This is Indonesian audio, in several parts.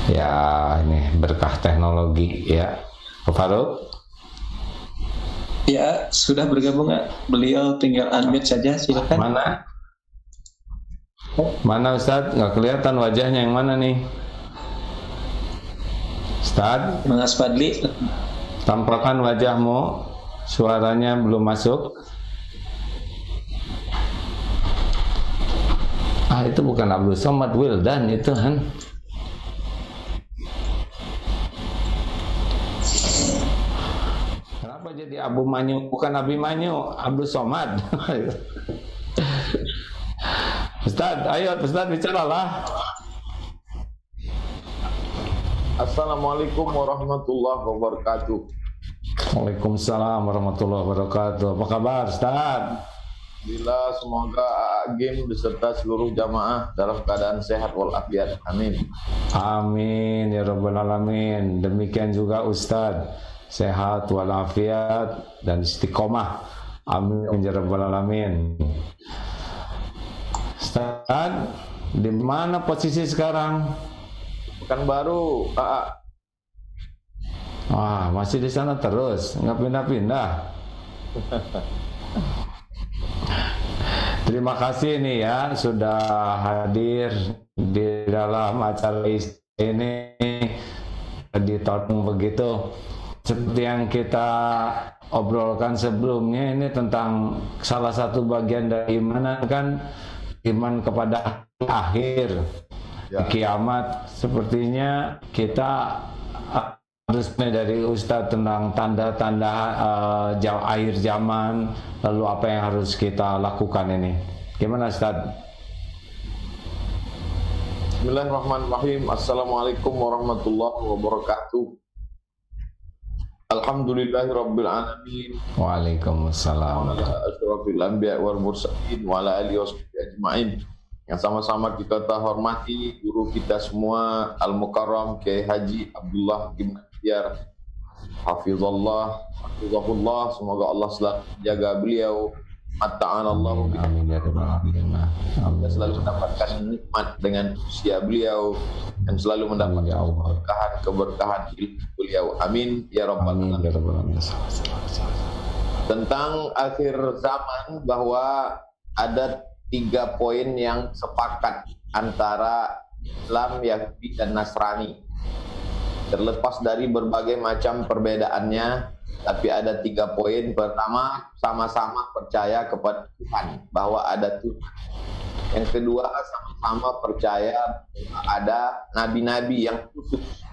Ya, ini berkah teknologi ya. Pak Faruk? Ya, sudah bergabung Kak. Beliau tinggal unmute saja, silakan. Mana? Mana Ustadz? Nggak kelihatan wajahnya yang mana nih? Ustadz? Mas Fadli. Tampakkan wajahmu. Suaranya belum masuk. Ah, itu bukan Abdul Somad Wildan itu kan. Kenapa jadi Abu Manyu? Bukan Abi Manyu, Abdul Somad. Ustadz, ayo Ustadz bicaralah. Assalamualaikum warahmatullahi wabarakatuh. Waalaikumsalam warahmatullahi wabarakatuh. Apa kabar Ustadz? Bila semoga Game beserta seluruh jamaah dalam keadaan sehat walafiat. Amin. Amin ya rabbal alamin. Demikian juga Ustadz, sehat walafiat dan istiqomah. Amin ya rabbal alamin. Ustadz, di mana posisi sekarang? Pekanbaru, AA. Wah, masih di sana terus, nggak pindah-pindah. Terima kasih nih ya sudah hadir di dalam acara ini di tahun begitu. Seperti yang kita obrolkan sebelumnya, ini tentang salah satu bagian dari iman kan, iman kepada akhir Ya. kiamat. Sepertinya kita harus dari Ustadz tentang tanda-tanda akhir zaman, lalu apa yang harus kita lakukan ini. Gimana Ustadz? Bismillahirrahmanirrahim. Assalamualaikum warahmatullahi wabarakatuh. Alhamdulillahirabbil alamin. Waalaikumsalam. Wa ala asyrafil anbiya wal mursalin wa ala alihi washabihi ajmain. Yang sama-sama kita hormati guru kita semua Al-Mukarram Kiai Haji Abdullah bin Biar hafizallah, hafizahullah, semoga Allah selalu jaga beliau, matta'anallahu bihi. Amin ya rabbal alamin. Kita selalu mendapatkan nikmat dengan usia beliau dan selalu mendapatkan keberkahan ilmu beliau. Amin ya rabbal alamin. Tentang akhir zaman, bahwa ada 3 poin yang sepakat antara Islam, Yahudi dan Nasrani. Terlepas dari berbagai macam perbedaannya, tapi ada 3 poin. Pertama, sama-sama percaya kepada Tuhan, bahwa ada Tuhan. Yang kedua, sama-sama percaya bahwa ada nabi-nabi yang khusus.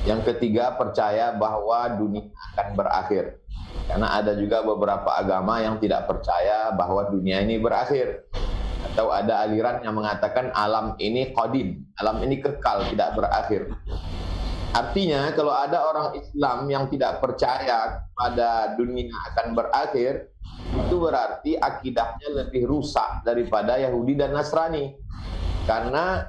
Yang ketiga, percaya bahwa dunia akan berakhir. Karena ada juga beberapa agama yang tidak percaya bahwa dunia ini berakhir. Atau ada aliran yang mengatakan alam ini qadim, alam ini kekal, tidak berakhir. Artinya kalau ada orang Islam yang tidak percaya pada dunia akan berakhir, itu berarti akidahnya lebih rusak daripada Yahudi dan Nasrani. Karena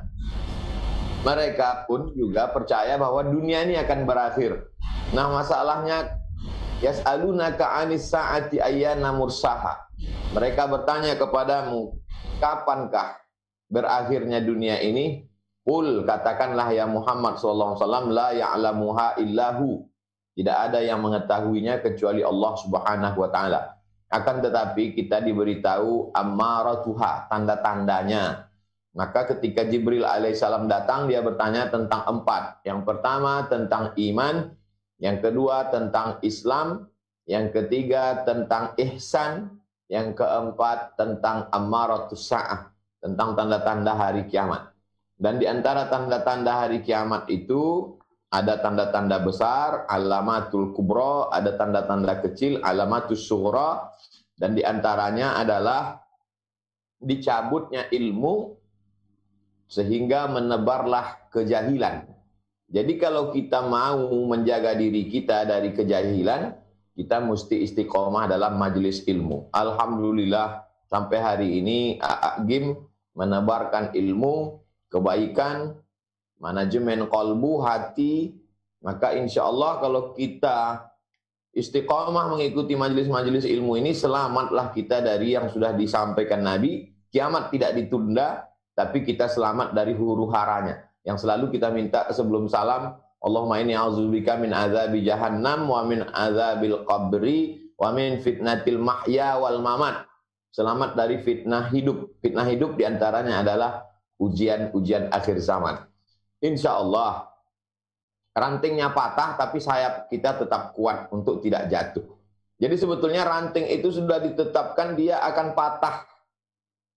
mereka pun juga percaya bahwa dunia ini akan berakhir. Nah, masalahnya yas'alunaka 'anis sa'ati ayyana mursaha. Mereka bertanya kepadamu, kapankah berakhirnya dunia ini? Qul, katakanlah ya Muhammad sallallahu alaihi wasallam, la ya'lamuha illahu. Tidak ada yang mengetahuinya kecuali Allah Subhanahu wa taala. Akan tetapi kita diberitahu ammaratuha, tanda-tandanya. Maka ketika Jibril alaihissalam datang, dia bertanya tentang 4. Yang pertama tentang iman, yang kedua tentang Islam, yang ketiga tentang ihsan, yang keempat tentang ammaratus sa'ah, tentang tanda-tanda hari kiamat. Dan di antara tanda-tanda hari kiamat itu ada tanda-tanda besar, alamatul kubra, ada tanda-tanda kecil, alamatus sughra, dan di antaranya adalah dicabutnya ilmu sehingga menebarlah kejahilan. Jadi kalau kita mau menjaga diri kita dari kejahilan, kita mesti istiqomah dalam majelis ilmu. Alhamdulillah sampai hari ini Gim menebarkan ilmu, kebaikan, manajemen kolbu, hati. Maka insya Allah kalau kita istiqomah mengikuti majelis-majelis ilmu ini, selamatlah kita dari yang sudah disampaikan Nabi. Kiamat tidak ditunda, tapi kita selamat dari huru haranya. yang selalu kita minta sebelum salam, Allahumma inni a'udzubika min azabi jahannam wa min azabil qabri wa min fitnatil mahya wal mamat. Selamat dari fitnah hidup. Fitnah hidup diantaranya adalah ujian-ujian akhir zaman. Insya Allah rantingnya patah tapi sayap kita tetap kuat untuk tidak jatuh. Jadi sebetulnya ranting itu sudah ditetapkan dia akan patah.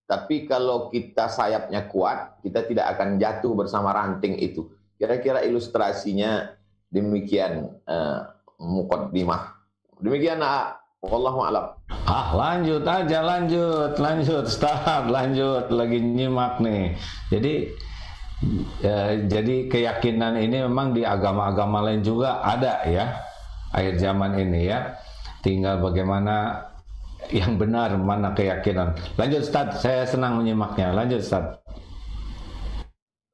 Tapi kalau kita sayapnya kuat, kita tidak akan jatuh bersama ranting itu. Kira-kira ilustrasinya demikian, muqaddimah. Demikian, wallahu a'lam. Lanjut aja, lanjut Ustaz, lanjut, lagi nyimak nih. Jadi keyakinan ini memang di agama-agama lain juga ada ya, akhir zaman ini ya. Tinggal bagaimana yang benar, mana keyakinan. Lanjut Ustaz, saya senang menyimaknya. Lanjut Ustaz.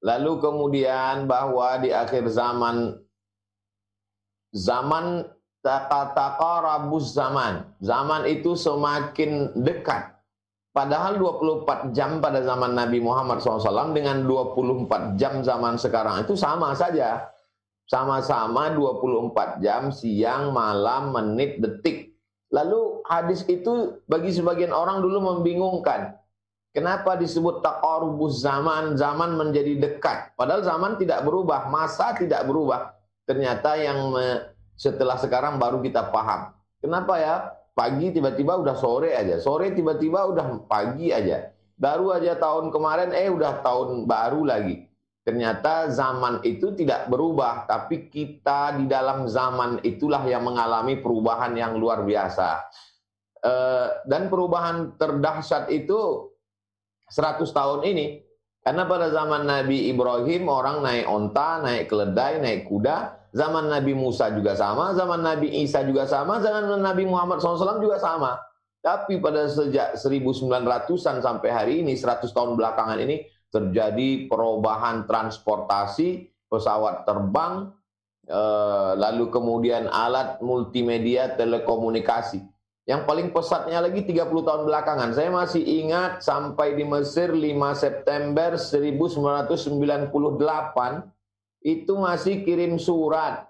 Lalu kemudian bahwa di akhir zaman taqarabuz zaman itu semakin dekat. Padahal 24 jam pada zaman Nabi Muhammad SAW dengan 24 jam zaman sekarang itu sama saja. Sama-sama 24 jam, siang, malam, menit, detik. Lalu hadis itu bagi sebagian orang dulu membingungkan. Kenapa disebut taqarubuz zaman menjadi dekat? Padahal zaman tidak berubah, masa tidak berubah. Ternyata yang setelah sekarang baru kita paham. Kenapa ya? Pagi tiba-tiba udah sore aja, sore tiba-tiba udah pagi aja. Baru aja tahun kemarin, udah tahun baru lagi. Ternyata zaman itu tidak berubah, tapi kita di dalam zaman itulah yang mengalami perubahan yang luar biasa. Dan perubahan terdahsyat itu 100 tahun ini. Karena pada zaman Nabi Ibrahim orang naik onta, naik keledai, naik kuda. Zaman Nabi Musa juga sama, zaman Nabi Isa juga sama, zaman Nabi Muhammad SAW juga sama. Tapi pada sejak 1900-an sampai hari ini, 100 tahun belakangan ini, terjadi perubahan transportasi, pesawat terbang, lalu kemudian alat multimedia telekomunikasi. Yang paling pesatnya lagi 30 tahun belakangan. Saya masih ingat sampai di Mesir 5 September 1998, itu masih kirim surat.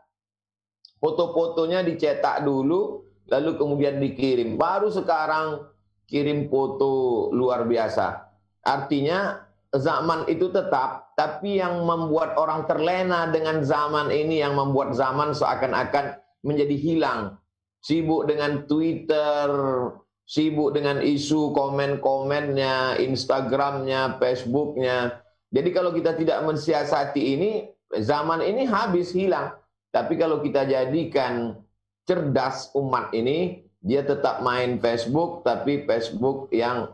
Foto-fotonya dicetak dulu, lalu kemudian dikirim. Baru sekarang kirim foto luar biasa. Artinya zaman itu tetap, tapi yang membuat orang terlena dengan zaman ini, yang membuat zaman seakan-akan menjadi hilang. Sibuk dengan Twitter, sibuk dengan isu komen-komennya, Instagramnya, Facebooknya. Jadi kalau kita tidak mensiasati ini, zaman ini habis, hilang. Tapi kalau kita jadikan cerdas umat ini, dia tetap main Facebook, tapi Facebook yang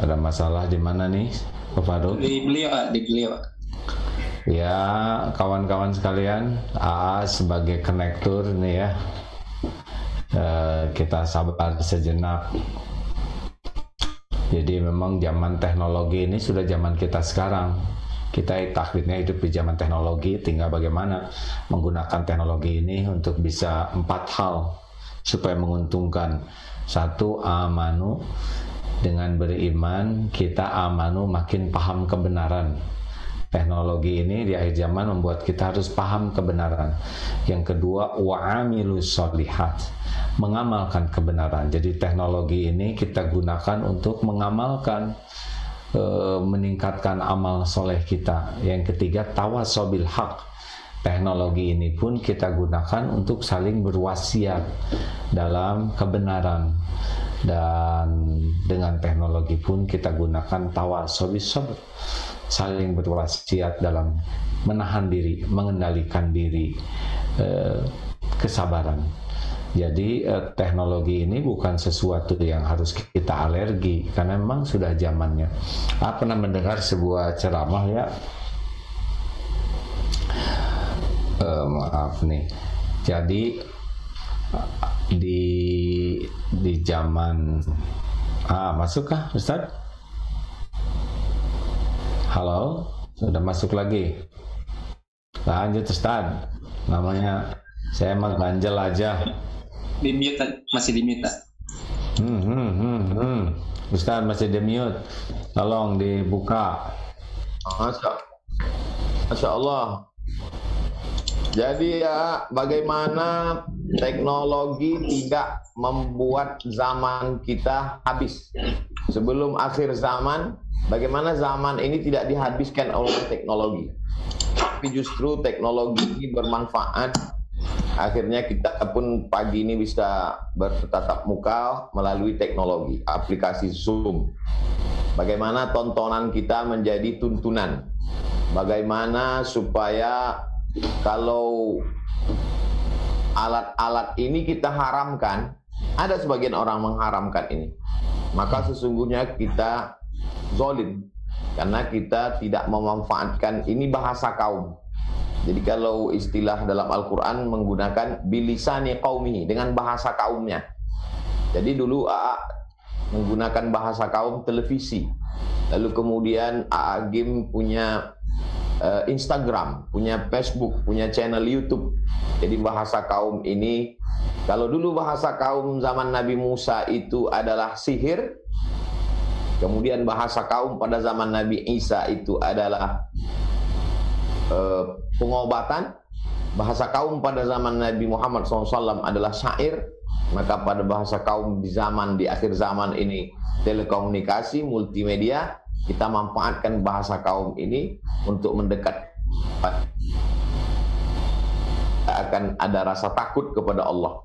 ada masalah di mana nih, Pak Faruk? Di beliau. Ya, kawan-kawan sekalian, AA sebagai konektor nih ya, kita sabar sejenak. Jadi memang zaman teknologi ini sudah zaman kita sekarang. Kita takdirnya hidup di zaman teknologi, tinggal bagaimana menggunakan teknologi ini untuk bisa 4 hal supaya menguntungkan. 1, amanu. Dengan beriman, kita amanu makin paham kebenaran. Teknologi ini di akhir zaman membuat kita harus paham kebenaran. Yang kedua, wa'amilus sholihat, mengamalkan kebenaran. Jadi teknologi ini kita gunakan untuk mengamalkan, meningkatkan amal soleh kita. Yang ketiga, tawasobil haq. Teknologi ini pun kita gunakan untuk saling berwasiat dalam kebenaran. Dan dengan teknologi pun kita gunakan tawasobil sabr, saling berwasiat dalam menahan diri, mengendalikan diri, kesabaran. Jadi teknologi ini bukan sesuatu yang harus kita alergi, karena memang sudah zamannya. Aku pernah mendengar sebuah ceramah ya, maaf nih, jadi di zaman masukkah Ustaz? Halo, sudah masuk lagi. Lanjut Ustaz. Namanya saya mah ganjel aja. Di mute, masih di mute. Ustaz masih di mute. Tolong dibuka. Masya Allah. Jadi ya, bagaimana teknologi tidak membuat zaman kita habis. Sebelum akhir zaman, bagaimana zaman ini tidak dihabiskan oleh teknologi. Tapi justru teknologi ini bermanfaat. Akhirnya kita pun pagi ini bisa bertatap muka melalui teknologi, aplikasi Zoom. Bagaimana tontonan kita menjadi tuntunan. Bagaimana supaya kalau alat-alat ini kita haramkan, ada sebagian orang mengharamkan ini, maka sesungguhnya kita zalim karena kita tidak memanfaatkan ini bahasa kaum. Jadi kalau istilah dalam Al-Quran menggunakan bilisani qaumihi, dengan bahasa kaumnya. Jadi dulu AA menggunakan bahasa kaum televisi, lalu kemudian AA Gim punya Instagram, punya Facebook, punya channel YouTube. Jadi bahasa kaum ini, kalau dulu bahasa kaum zaman Nabi Musa itu adalah sihir, kemudian bahasa kaum pada zaman Nabi Isa itu adalah pengobatan, bahasa kaum pada zaman Nabi Muhammad SAW adalah syair, maka pada bahasa kaum di akhir zaman ini telekomunikasi, multimedia. Kita manfaatkan bahasa kaum ini untuk mendekat, akan ada rasa takut kepada Allah,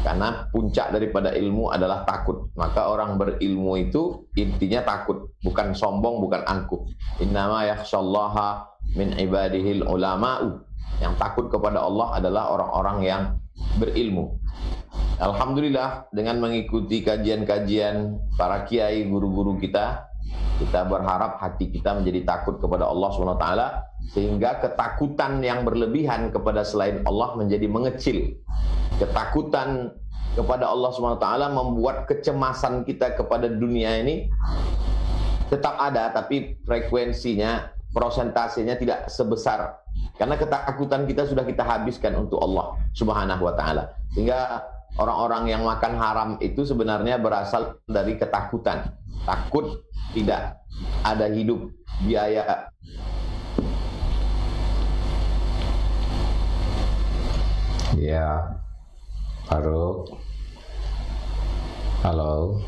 karena puncak daripada ilmu adalah takut. Maka orang berilmu itu intinya takut, bukan sombong, bukan angkuh. Innama yakhshallaha min ibadihil ulama'u. Yang takut kepada Allah adalah orang-orang yang berilmu. Alhamdulillah, dengan mengikuti kajian-kajian para kiai, guru-guru kita berharap hati kita menjadi takut kepada Allah SWT, sehingga ketakutan yang berlebihan kepada selain Allah menjadi mengecil. Ketakutan kepada Allah SWT membuat kecemasan kita kepada dunia ini tetap ada, tapi frekuensinya, prosentasenya tidak sebesar, karena ketakutan kita sudah kita habiskan untuk Allah Subhanahu wa Ta'ala. Sehingga orang-orang yang makan haram itu sebenarnya berasal dari ketakutan. Takut tidak ada hidup biaya. Ya, Faruk. Halo.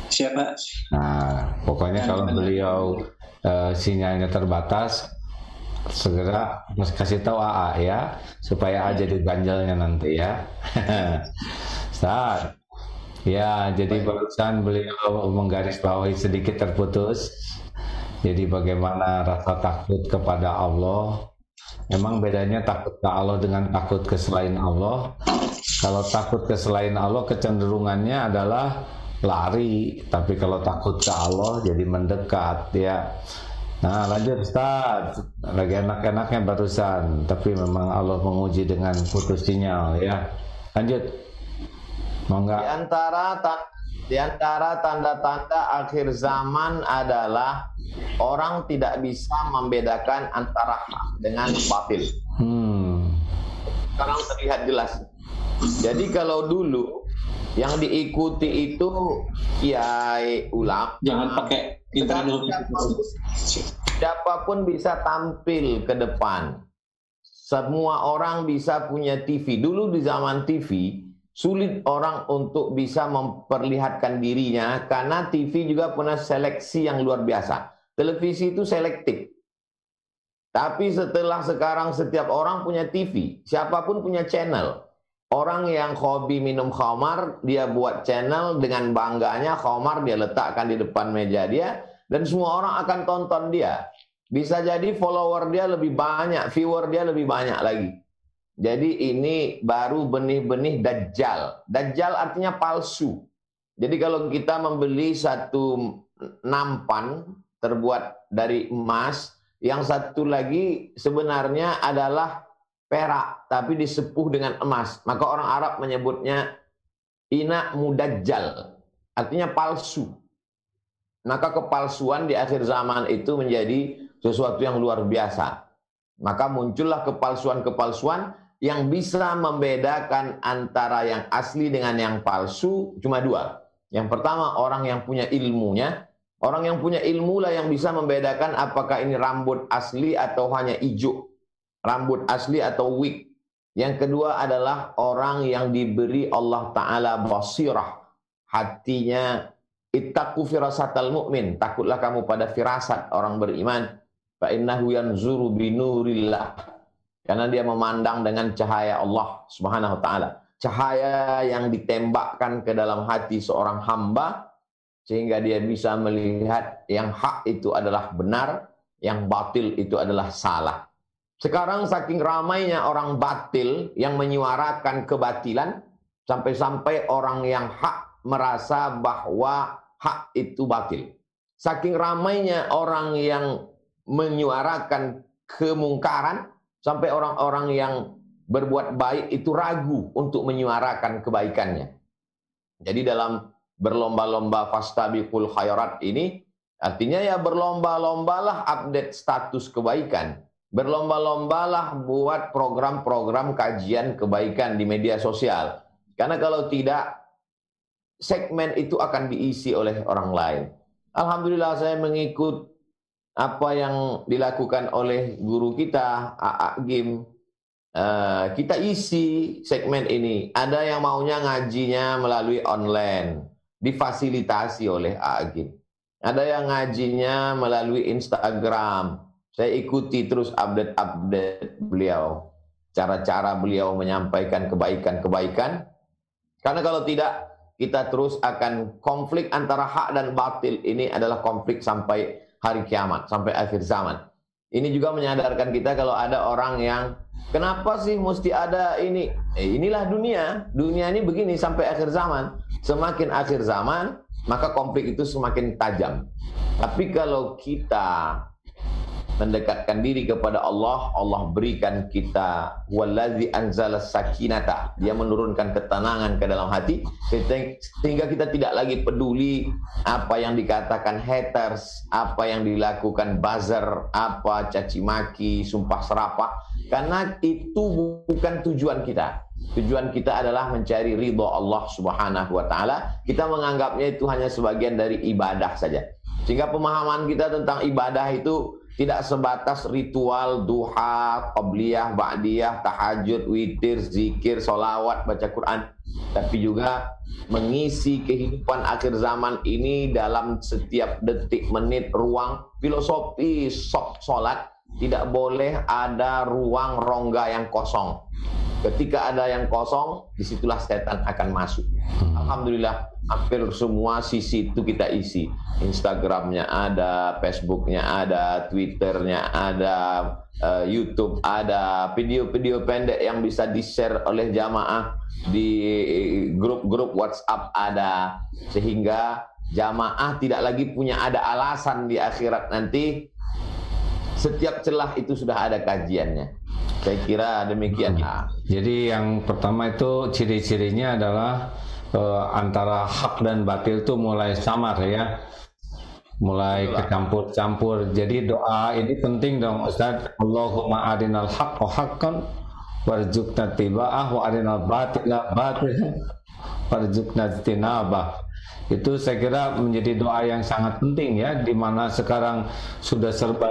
Siapa? Nah, pokoknya kalau beliau sinyalnya terbatas, segera kasih tahu AA ya, supaya A jadi ganjalnya nanti ya. Ustaz. Ya, jadi barusan beliau menggarisbawahi sedikit terputus. Jadi bagaimana rasa takut kepada Allah? Memang bedanya takut ke Allah dengan takut ke selain Allah. Kalau takut ke selain Allah kecenderungannya adalah lari, tapi kalau takut ke Allah jadi mendekat ya. Nah, lanjut Ustaz. Lagi enak-enaknya barusan, tapi memang Allah menguji dengan putus sinyal ya. Lanjut. Mongga. Di antara tanda-tanda akhir zaman adalah orang tidak bisa membedakan antara hak dengan batil. Sekarang terlihat jelas. Jadi kalau dulu yang diikuti itu kiai, ulama, Jangan pakai internet dulu. Siapapun bisa tampil ke depan. Semua orang bisa punya TV. Dulu di zaman TV sulit orang untuk bisa memperlihatkan dirinya, karena TV juga punya seleksi yang luar biasa. Televisi itu selektif. Tapi setelah sekarang setiap orang punya TV, siapapun punya channel. Orang yang hobi minum khamar, dia buat channel dengan bangganya, khamar dia letakkan di depan meja dia, dan semua orang akan tonton dia. Bisa jadi follower dia lebih banyak, viewer dia lebih banyak lagi. Jadi ini baru benih-benih Dajjal. Dajjal artinya palsu. Jadi kalau kita membeli satu nampan terbuat dari emas, yang satu lagi sebenarnya adalah perak, tapi disepuh dengan emas. Maka orang Arab menyebutnya ina mudajjal, artinya palsu. Maka kepalsuan di akhir zaman itu menjadi sesuatu yang luar biasa. Maka muncullah kepalsuan-kepalsuan yang bisa membedakan antara yang asli dengan yang palsu cuma dua. Yang pertama, orang yang punya ilmunya. Orang yang punya ilmu lah yang bisa membedakan apakah ini rambut asli atau hanya hijau. Rambut asli atau wig. Yang kedua adalah orang yang diberi Allah Ta'ala basirah. Hatinya, ittaqu firasatal mu'min. Takutlah kamu pada firasat orang beriman. Fa innahu yanzuru binurillah. Karena dia memandang dengan cahaya Allah Subhanahu wa taala. Cahaya yang ditembakkan ke dalam hati seorang hamba sehingga dia bisa melihat yang hak itu adalah benar, yang batil itu adalah salah. Sekarang saking ramainya orang batil yang menyuarakan kebatilan sampai-sampai orang yang hak merasa bahwa hak itu batil. Saking ramainya orang yang menyuarakan kemungkaran sampai orang-orang yang berbuat baik itu ragu untuk menyuarakan kebaikannya. Jadi dalam berlomba-lomba fastabiqul khairat ini artinya ya berlomba-lombalah update status kebaikan. Berlomba-lombalah buat program-program kajian kebaikan di media sosial. Karena kalau tidak, segmen itu akan diisi oleh orang lain. Alhamdulillah saya mengikut apa yang dilakukan oleh guru kita, Gim. Kita isi segmen ini. Ada yang maunya ngajinya melalui online, difasilitasi oleh Gim. Ada yang ngajinya melalui Instagram. Saya ikuti terus update-update beliau. Cara-cara beliau menyampaikan kebaikan-kebaikan. Karena kalau tidak, kita terus akan konflik antara hak dan batil. Ini adalah konflik sampai hari kiamat, sampai akhir zaman. Ini juga menyadarkan kita kalau ada orang yang, kenapa sih mesti ada ini? Inilah dunia. Dunia ini begini sampai akhir zaman. Semakin akhir zaman, maka konflik itu semakin tajam. Tapi kalau kita mendekatkan diri kepada Allah, Allah berikan kita wallazi anzala sakinata. Dia menurunkan ketenangan ke dalam hati sehingga kita tidak lagi peduli apa yang dikatakan haters, apa yang dilakukan buzzer, apa caci maki, sumpah serapah, karena itu bukan tujuan kita. Tujuan kita adalah mencari ridho Allah Subhanahu wa taala. Kita menganggapnya itu hanya sebagian dari ibadah saja. Sehingga pemahaman kita tentang ibadah itu tidak sebatas ritual, duha, qabliyah, ba'diyah, tahajud, witir, zikir, solawat, baca Quran. Tapi juga mengisi kehidupan akhir zaman ini dalam setiap detik, menit, ruang. Filosofi sholat, tidak boleh ada ruang rongga yang kosong. Ketika ada yang kosong, disitulah setan akan masuk. Alhamdulillah, hampir semua sisi itu kita isi. Instagramnya ada, Facebooknya ada, Twitternya ada, YouTube ada, video-video pendek yang bisa di-share oleh jamaah di grup-grup WhatsApp ada. Sehingga jamaah tidak lagi punya ada alasan di akhirat nanti. Setiap celah itu sudah ada kajiannya. Saya kira demikian. Jadi yang pertama itu ciri-cirinya adalah antara hak dan batil itu mulai samar ya, mulai kecampur-campur. Jadi doa ini penting dong Ustaz. Allahumma arinal haqqa haqqan warzuqna tiba'ah wa arinal batila batilan warzuqna tinabah. Itu saya kira menjadi doa yang sangat penting ya, di mana sekarang sudah serba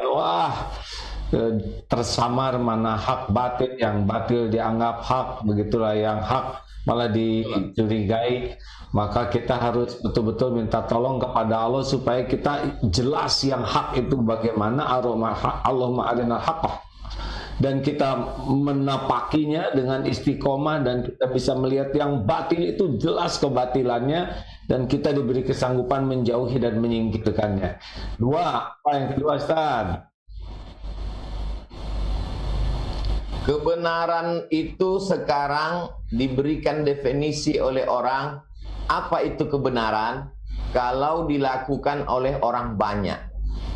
tersamar mana hak batil, yang batil dianggap hak, begitulah yang hak malah dicurigai. Maka kita harus betul-betul minta tolong kepada Allah supaya kita jelas yang hak itu bagaimana. Allahumma arinal haqqa, dan kita menapakinya dengan istiqomah, dan kita bisa melihat yang batil itu jelas kebatilannya, dan kita diberi kesanggupan menjauhi dan menyingkirkannya. Apa yang kedua Ustaz? Kebenaran itu sekarang diberikan definisi oleh orang. Apa itu kebenaran? Kalau dilakukan oleh orang banyak,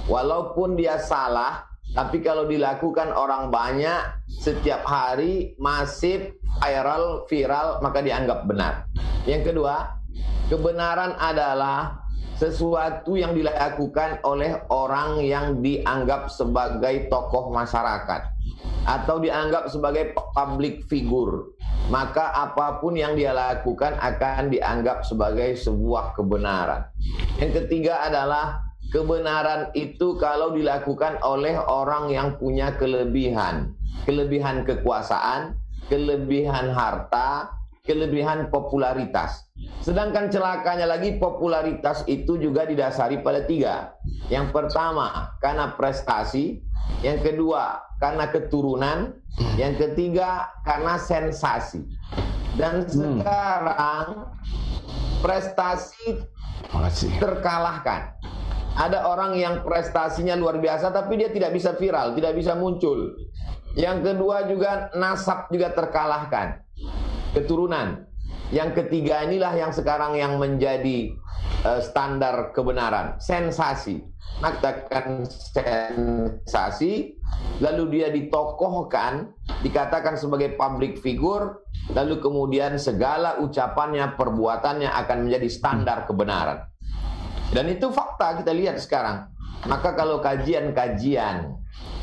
walaupun dia salah, tapi kalau dilakukan orang banyak setiap hari, masif, viral, maka dianggap benar. Yang kedua, kebenaran adalah sesuatu yang dilakukan oleh orang yang dianggap sebagai tokoh masyarakat atau dianggap sebagai public figure, maka apapun yang dia lakukan akan dianggap sebagai sebuah kebenaran. Yang ketiga adalah kebenaran itu kalau dilakukan oleh orang yang punya kelebihan kekuasaan, kelebihan harta, kelebihan popularitas. Sedangkan celakanya lagi, popularitas itu juga didasari pada tiga. Yang pertama karena prestasi, yang kedua karena keturunan, yang ketiga karena sensasi. Dan sekarang prestasi terkalahkan. Ada orang yang prestasinya luar biasa tapi dia tidak bisa viral, tidak bisa muncul. Yang kedua juga nasab juga terkalahkan, keturunan. Yang ketiga inilah yang sekarang yang menjadi standar kebenaran, sensasi. Mengatakan sensasi, lalu dia ditokohkan, dikatakan sebagai public figure, lalu kemudian segala ucapannya, perbuatannya akan menjadi standar kebenaran. Dan itu fakta kita lihat sekarang. Maka kalau kajian-kajian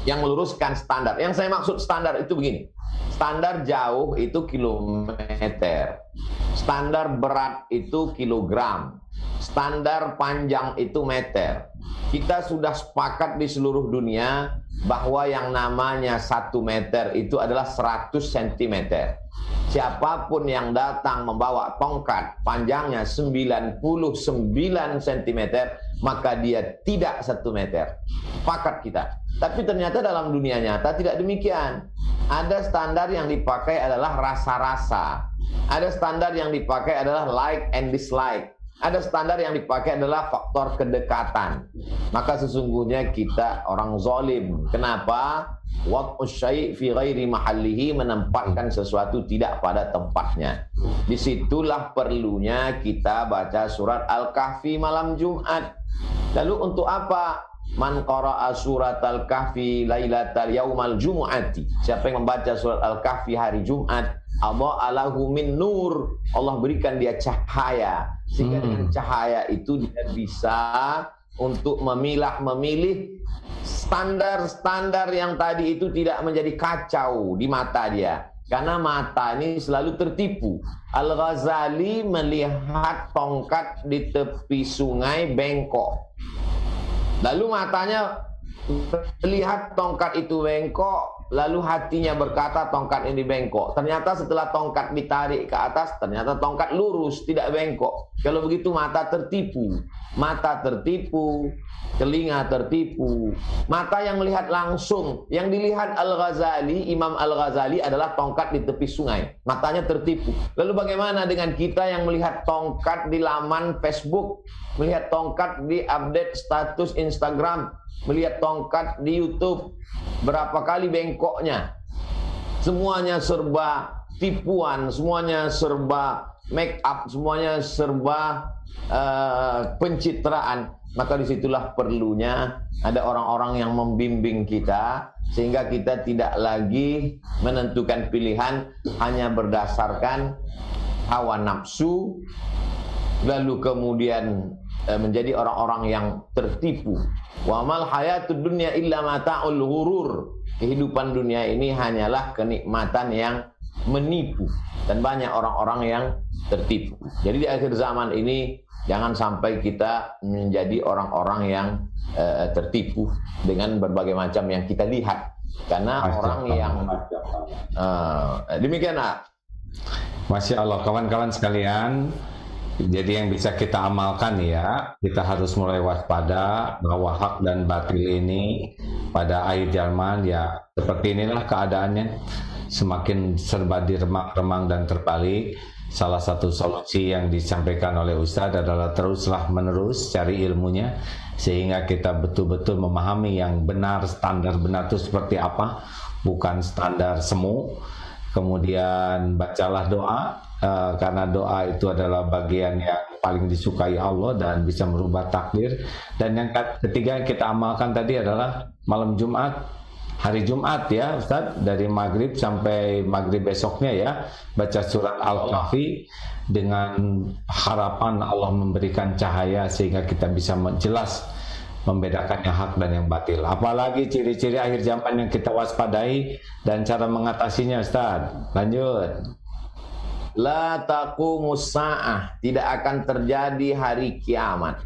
yang meluruskan standar, yang saya maksud standar itu begini. Standar jauh itu kilometer, standar berat itu kilogram, standar panjang itu meter. Kita sudah sepakat di seluruh dunia bahwa yang namanya 1 meter itu adalah 100 cm. Siapapun yang datang membawa tongkat panjangnya 99 cm, maka dia tidak 1 meter. Sepakat kita. Tapi ternyata dalam dunia nyata tidak demikian. Ada standar yang dipakai adalah rasa-rasa. Ada standar yang dipakai adalah like and dislike. Ada standar yang dipakai adalah faktor kedekatan. Maka sesungguhnya kita orang zalim. Kenapa? Wad'us syai' fi ghairi mahallihi, menempatkan sesuatu tidak pada tempatnya. Disitulah perlunya kita baca surat Al-Kahfi malam Jumat. Lalu untuk apa? Man qara'a surat Al-Kahfi lailatal yaumal jumu'ati. Siapa yang membaca surat Al-Kahfi hari Jumat, adha'a lahu min nur. Allah berikan dia cahaya. Sehingga dengan cahaya itu dia bisa untuk memilih standar-standar yang tadi itu tidak menjadi kacau di mata dia. Karena mata ini selalu tertipu. Al-Ghazali melihat tongkat di tepi sungai bengkok. Lalu matanya melihat tongkat itu bengkok, lalu hatinya berkata tongkat ini bengkok. Ternyata setelah tongkat ditarik ke atas, ternyata tongkat lurus, tidak bengkok. Kalau begitu mata tertipu. Mata tertipu, telinga tertipu. Mata yang melihat langsung, yang dilihat Al-Ghazali, Imam Al-Ghazali adalah tongkat di tepi sungai. Matanya tertipu. Lalu bagaimana dengan kita yang melihat tongkat di laman Facebook, melihat tongkat di update status Instagram, melihat tongkat di YouTube, berapa kali bengkoknya? Semuanya serba tipuan, semuanya serba make up, semuanya serba pencitraan. Maka disitulah perlunya ada orang-orang yang membimbing kita, sehingga kita tidak lagi menentukan pilihan hanya berdasarkan hawa nafsu, lalu kemudian menjadi orang-orang yang tertipu. Wa mal hayatud dunya illa mata'ul ghurur. Kehidupan dunia ini hanyalah kenikmatan yang menipu, dan banyak orang-orang yang tertipu. Jadi di akhir zaman ini jangan sampai kita menjadi orang-orang yang tertipu dengan berbagai macam yang kita lihat. Karena orang yang demikian. Masya Allah, kawan-kawan sekalian. Jadi yang bisa kita amalkan ya, kita harus mulai waspada bahwa hak dan batil ini pada akhir zaman ya seperti inilah keadaannya, semakin serba diremang-remang dan terbalik. Salah satu solusi yang disampaikan oleh Ustadz adalah teruslah menerus cari ilmunya, sehingga kita betul-betul memahami yang benar, standar benar itu seperti apa, bukan standar semu. Kemudian bacalah doa, karena doa itu adalah bagian yang paling disukai Allah dan bisa merubah takdir. Dan yang ketiga yang kita amalkan tadi adalah malam Jumat hari Jumat ya Ustaz, dari maghrib sampai maghrib besoknya ya, baca surat Al-Kahfi dengan harapan Allah memberikan cahaya sehingga kita bisa jelas membedakan yang hak dan yang batil. Apalagi ciri-ciri akhir zaman yang kita waspadai dan cara mengatasinya Ustaz. Lanjut. La taqumus sa'ah, tidak akan terjadi hari kiamat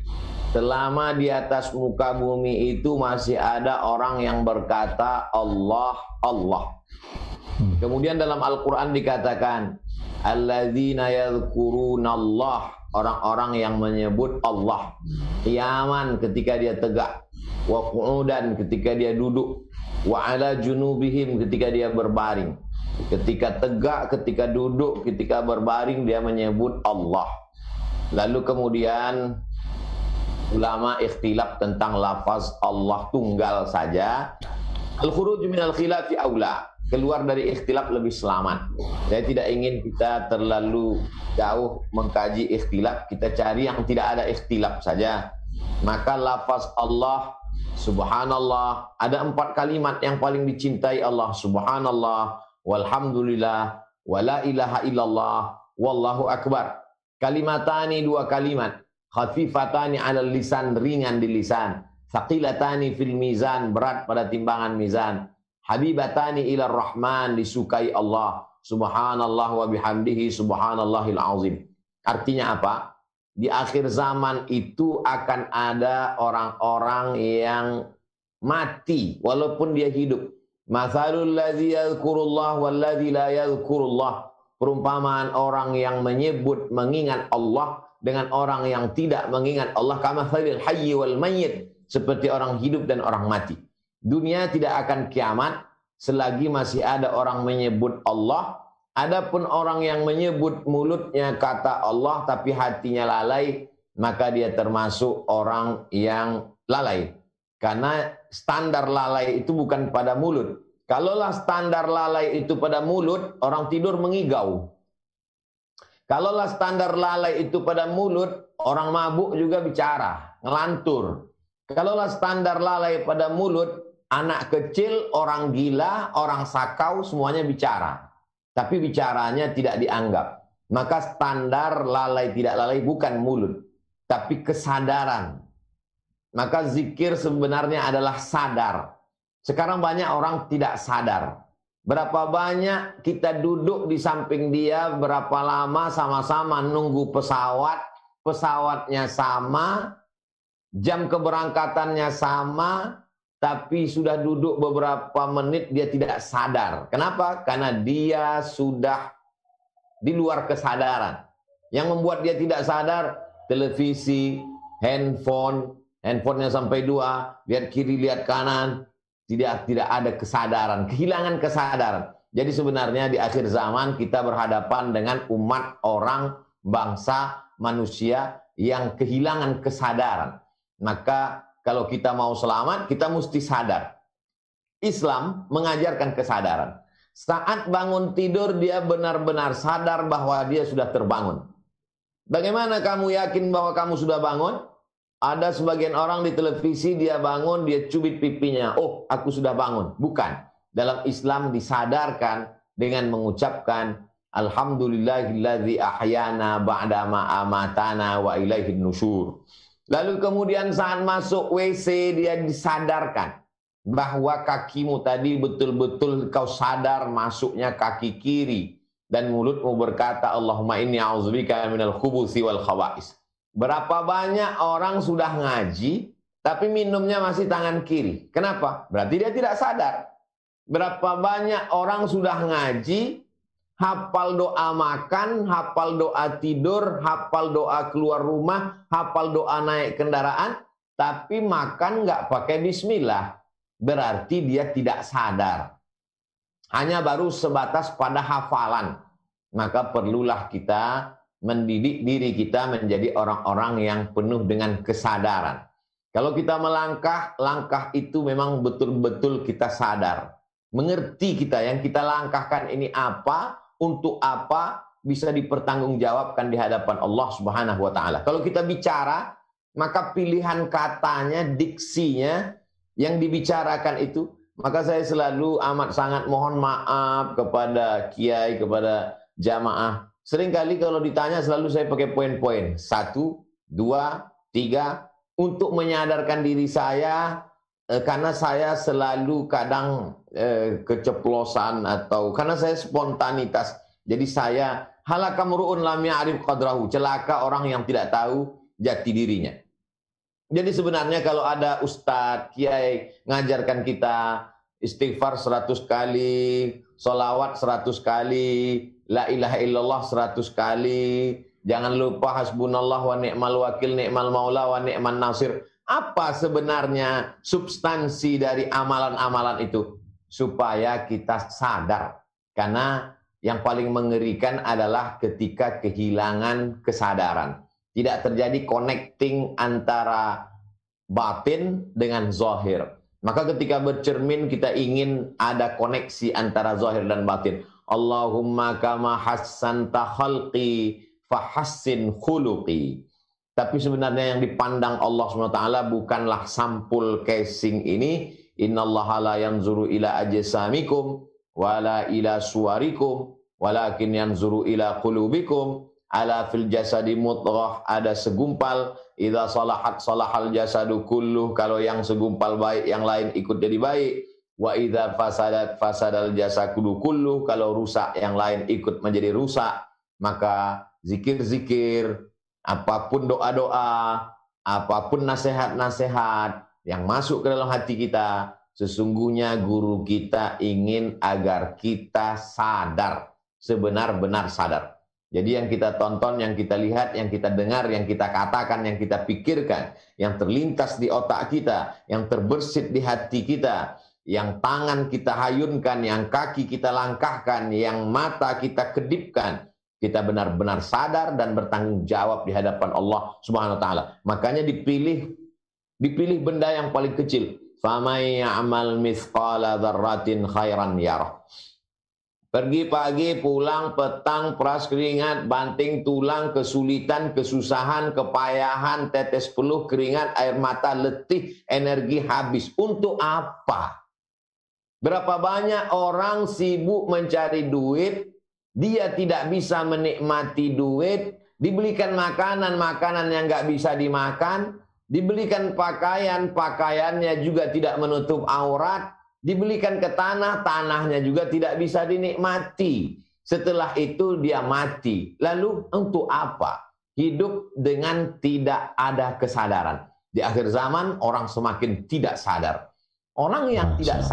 selama di atas muka bumi itu masih ada orang yang berkata Allah, Allah. Kemudian dalam Al-Quran dikatakan alladzina yadhkurunallah, orang-orang yang menyebut Allah. Qiyaman, ketika dia tegak, wa qu'udan, ketika dia duduk, wa ala junubihim, ketika dia berbaring. Ketika tegak, ketika duduk, ketika berbaring, dia menyebut Allah. Lalu kemudian ulama ikhtilaf tentang lafaz Allah tunggal saja. Al-khuruj minal khilafi aula, keluar dari ikhtilaf lebih selamat. Saya tidak ingin kita terlalu jauh mengkaji ikhtilaf, kita cari yang tidak ada ikhtilaf saja. Maka lafaz Allah, subhanallah, ada 4 kalimat yang paling dicintai Allah. Subhanallah, walhamdulillah, wala ilaha illallah, wallahu akbar. Kalimatani, 2 kalimat. Khafifatani 'alal lisan, ringan di lisan. Thaqilatani fil mizan, berat pada timbangan mizan. Habibatani ila rahman, disukai Allah. Subhanallah wa bihamdihi subhanallahil azim. Artinya apa? Di akhir zaman itu akan ada orang-orang yang mati walaupun dia hidup. Mathalul ladzi yadhkurullah wal ladzi la yadhkurullah. Perumpamaan orang yang menyebut mengingat Allah dengan orang yang tidak mengingat Allah, kamathalil hayyi wal mayyit, seperti orang hidup dan orang mati. Dunia tidak akan kiamat selagi masih ada orang menyebut Allah. Adapun orang yang menyebut mulutnya kata Allah tapi hatinya lalai, maka dia termasuk orang yang lalai. Karena standar lalai itu bukan pada mulut. Kalaulah standar lalai itu pada mulut, orang tidur mengigau. Kalaulah standar lalai itu pada mulut, orang mabuk juga bicara, ngelantur. Kalaulah standar lalai pada mulut, anak kecil, orang gila, orang sakau, semuanya bicara. Tapi bicaranya tidak dianggap. Maka standar lalai tidak lalai bukan mulut, tapi kesadaran. Maka zikir sebenarnya adalah sadar. Sekarang banyak orang tidak sadar. Berapa banyak kita duduk di samping dia, berapa lama sama-sama nunggu pesawat, pesawatnya sama, jam keberangkatannya sama, tapi sudah duduk beberapa menit dia tidak sadar. Kenapa? Karena dia sudah di luar kesadaran. Yang membuat dia tidak sadar, televisi, handphonenya sampai 2, lihat kiri, lihat kanan. Tidak ada kesadaran, kehilangan kesadaran. Jadi sebenarnya di akhir zaman kita berhadapan dengan umat orang, bangsa, manusia yang kehilangan kesadaran. Maka kalau kita mau selamat, kita mesti sadar. Islam mengajarkan kesadaran. Saat bangun tidur, dia benar-benar sadar bahwa dia sudah terbangun. Bagaimana kamu yakin bahwa kamu sudah bangun? Ada sebagian orang di televisi, dia bangun, dia cubit pipinya. Oh, aku sudah bangun. Bukan. Dalam Islam disadarkan dengan mengucapkan Alhamdulillahilladzi ahyana ba'dama amatana wa ilaihin nusyur. Lalu kemudian saat masuk WC, dia disadarkan bahwa kakimu tadi betul-betul kau sadar masuknya kaki kiri. Dan mulutmu berkata, Allahumma inni a'udzubika minal khubuthi wal khawa'is. Berapa banyak orang sudah ngaji, tapi minumnya masih tangan kiri. Kenapa? Berarti dia tidak sadar. Berapa banyak orang sudah ngaji, hafal doa makan, hafal doa tidur, hafal doa keluar rumah, hafal doa naik kendaraan, tapi makan nggak pakai bismillah. Berarti dia tidak sadar. Hanya baru sebatas pada hafalan. Maka perlulah kita mendidik diri kita menjadi orang-orang yang penuh dengan kesadaran. Kalau kita melangkah, langkah itu memang betul-betul kita sadar. Mengerti kita yang kita langkahkan ini apa, untuk apa, bisa dipertanggungjawabkan di hadapan Allah Subhanahu wa taala. Kalau kita bicara, maka pilihan katanya, diksinya yang dibicarakan itu Maka saya selalu amat sangat mohon maaf kepada kiai, kepada jamaah. Seringkali kalau ditanya selalu saya pakai poin-poin. 1, 2, 3. Untuk menyadarkan diri saya, karena saya selalu kadang keceplosan atau karena saya spontanitas. Jadi saya halakamruun lam ya'rif qadrahu. Celaka orang yang tidak tahu jati dirinya. Jadi sebenarnya kalau ada ustadz, kiai ngajarkan kita istighfar 100 kali, sholawat 100 kali, la ilaha illallah 100 kali, jangan lupa hasbunallah wa ni'mal wakil, ni'mal maula wa ni'man nasir. Apa sebenarnya substansi dari amalan-amalan itu? Supaya kita sadar. Karena yang paling mengerikan adalah ketika kehilangan kesadaran. Tidak terjadi connecting antara batin dengan zahir. Maka ketika bercermin kita ingin ada koneksi antara zahir dan batin. Allahumma kama hassanta khalqi fahassin khuluqi. Tapi sebenarnya yang dipandang Allah SWT bukanlah sampul casing ini. Innallaha la yanzuru ila ajsamikum wala ila suwarikum walakin yanzuru ila qulubikum. Ala fil jasadi mudghah, ada segumpal, idza salahat salahal jasadu kulluh, kalau yang segumpal baik yang lain ikut jadi baik, wa idza fasadat fasadal jasadu kulluh, kalau rusak yang lain ikut menjadi rusak. Maka zikir-zikir, apapun doa-doa, apapun nasihat-nasihat yang masuk ke dalam hati kita, sesungguhnya guru kita ingin agar kita sadar, sebenar-benar sadar. Jadi yang kita tonton, yang kita lihat, yang kita dengar, yang kita katakan, yang kita pikirkan, yang terlintas di otak kita, yang terbersit di hati kita, yang tangan kita hayunkan, yang kaki kita langkahkan, yang mata kita kedipkan, kita benar-benar sadar dan bertanggung jawab di hadapan Allah Subhanahu wa taala. Makanya dipilih benda yang paling kecil. Famay ya'mal mithqala dzarratin khairan yarah. Pergi pagi, pulang, petang, peras keringat, banting tulang, kesulitan, kesusahan, kepayahan, tetes peluh, keringat, air mata, letih, energi habis. Untuk apa? Berapa banyak orang sibuk mencari duit, dia tidak bisa menikmati duit, dibelikan makanan yang nggak bisa dimakan, dibelikan pakaiannya juga tidak menutup aurat, dibelikan ke tanahnya juga tidak bisa dinikmati. Setelah itu dia mati. Lalu untuk apa? Hidup dengan tidak ada kesadaran. Di akhir zaman orang semakin tidak sadar. Orang yang tidak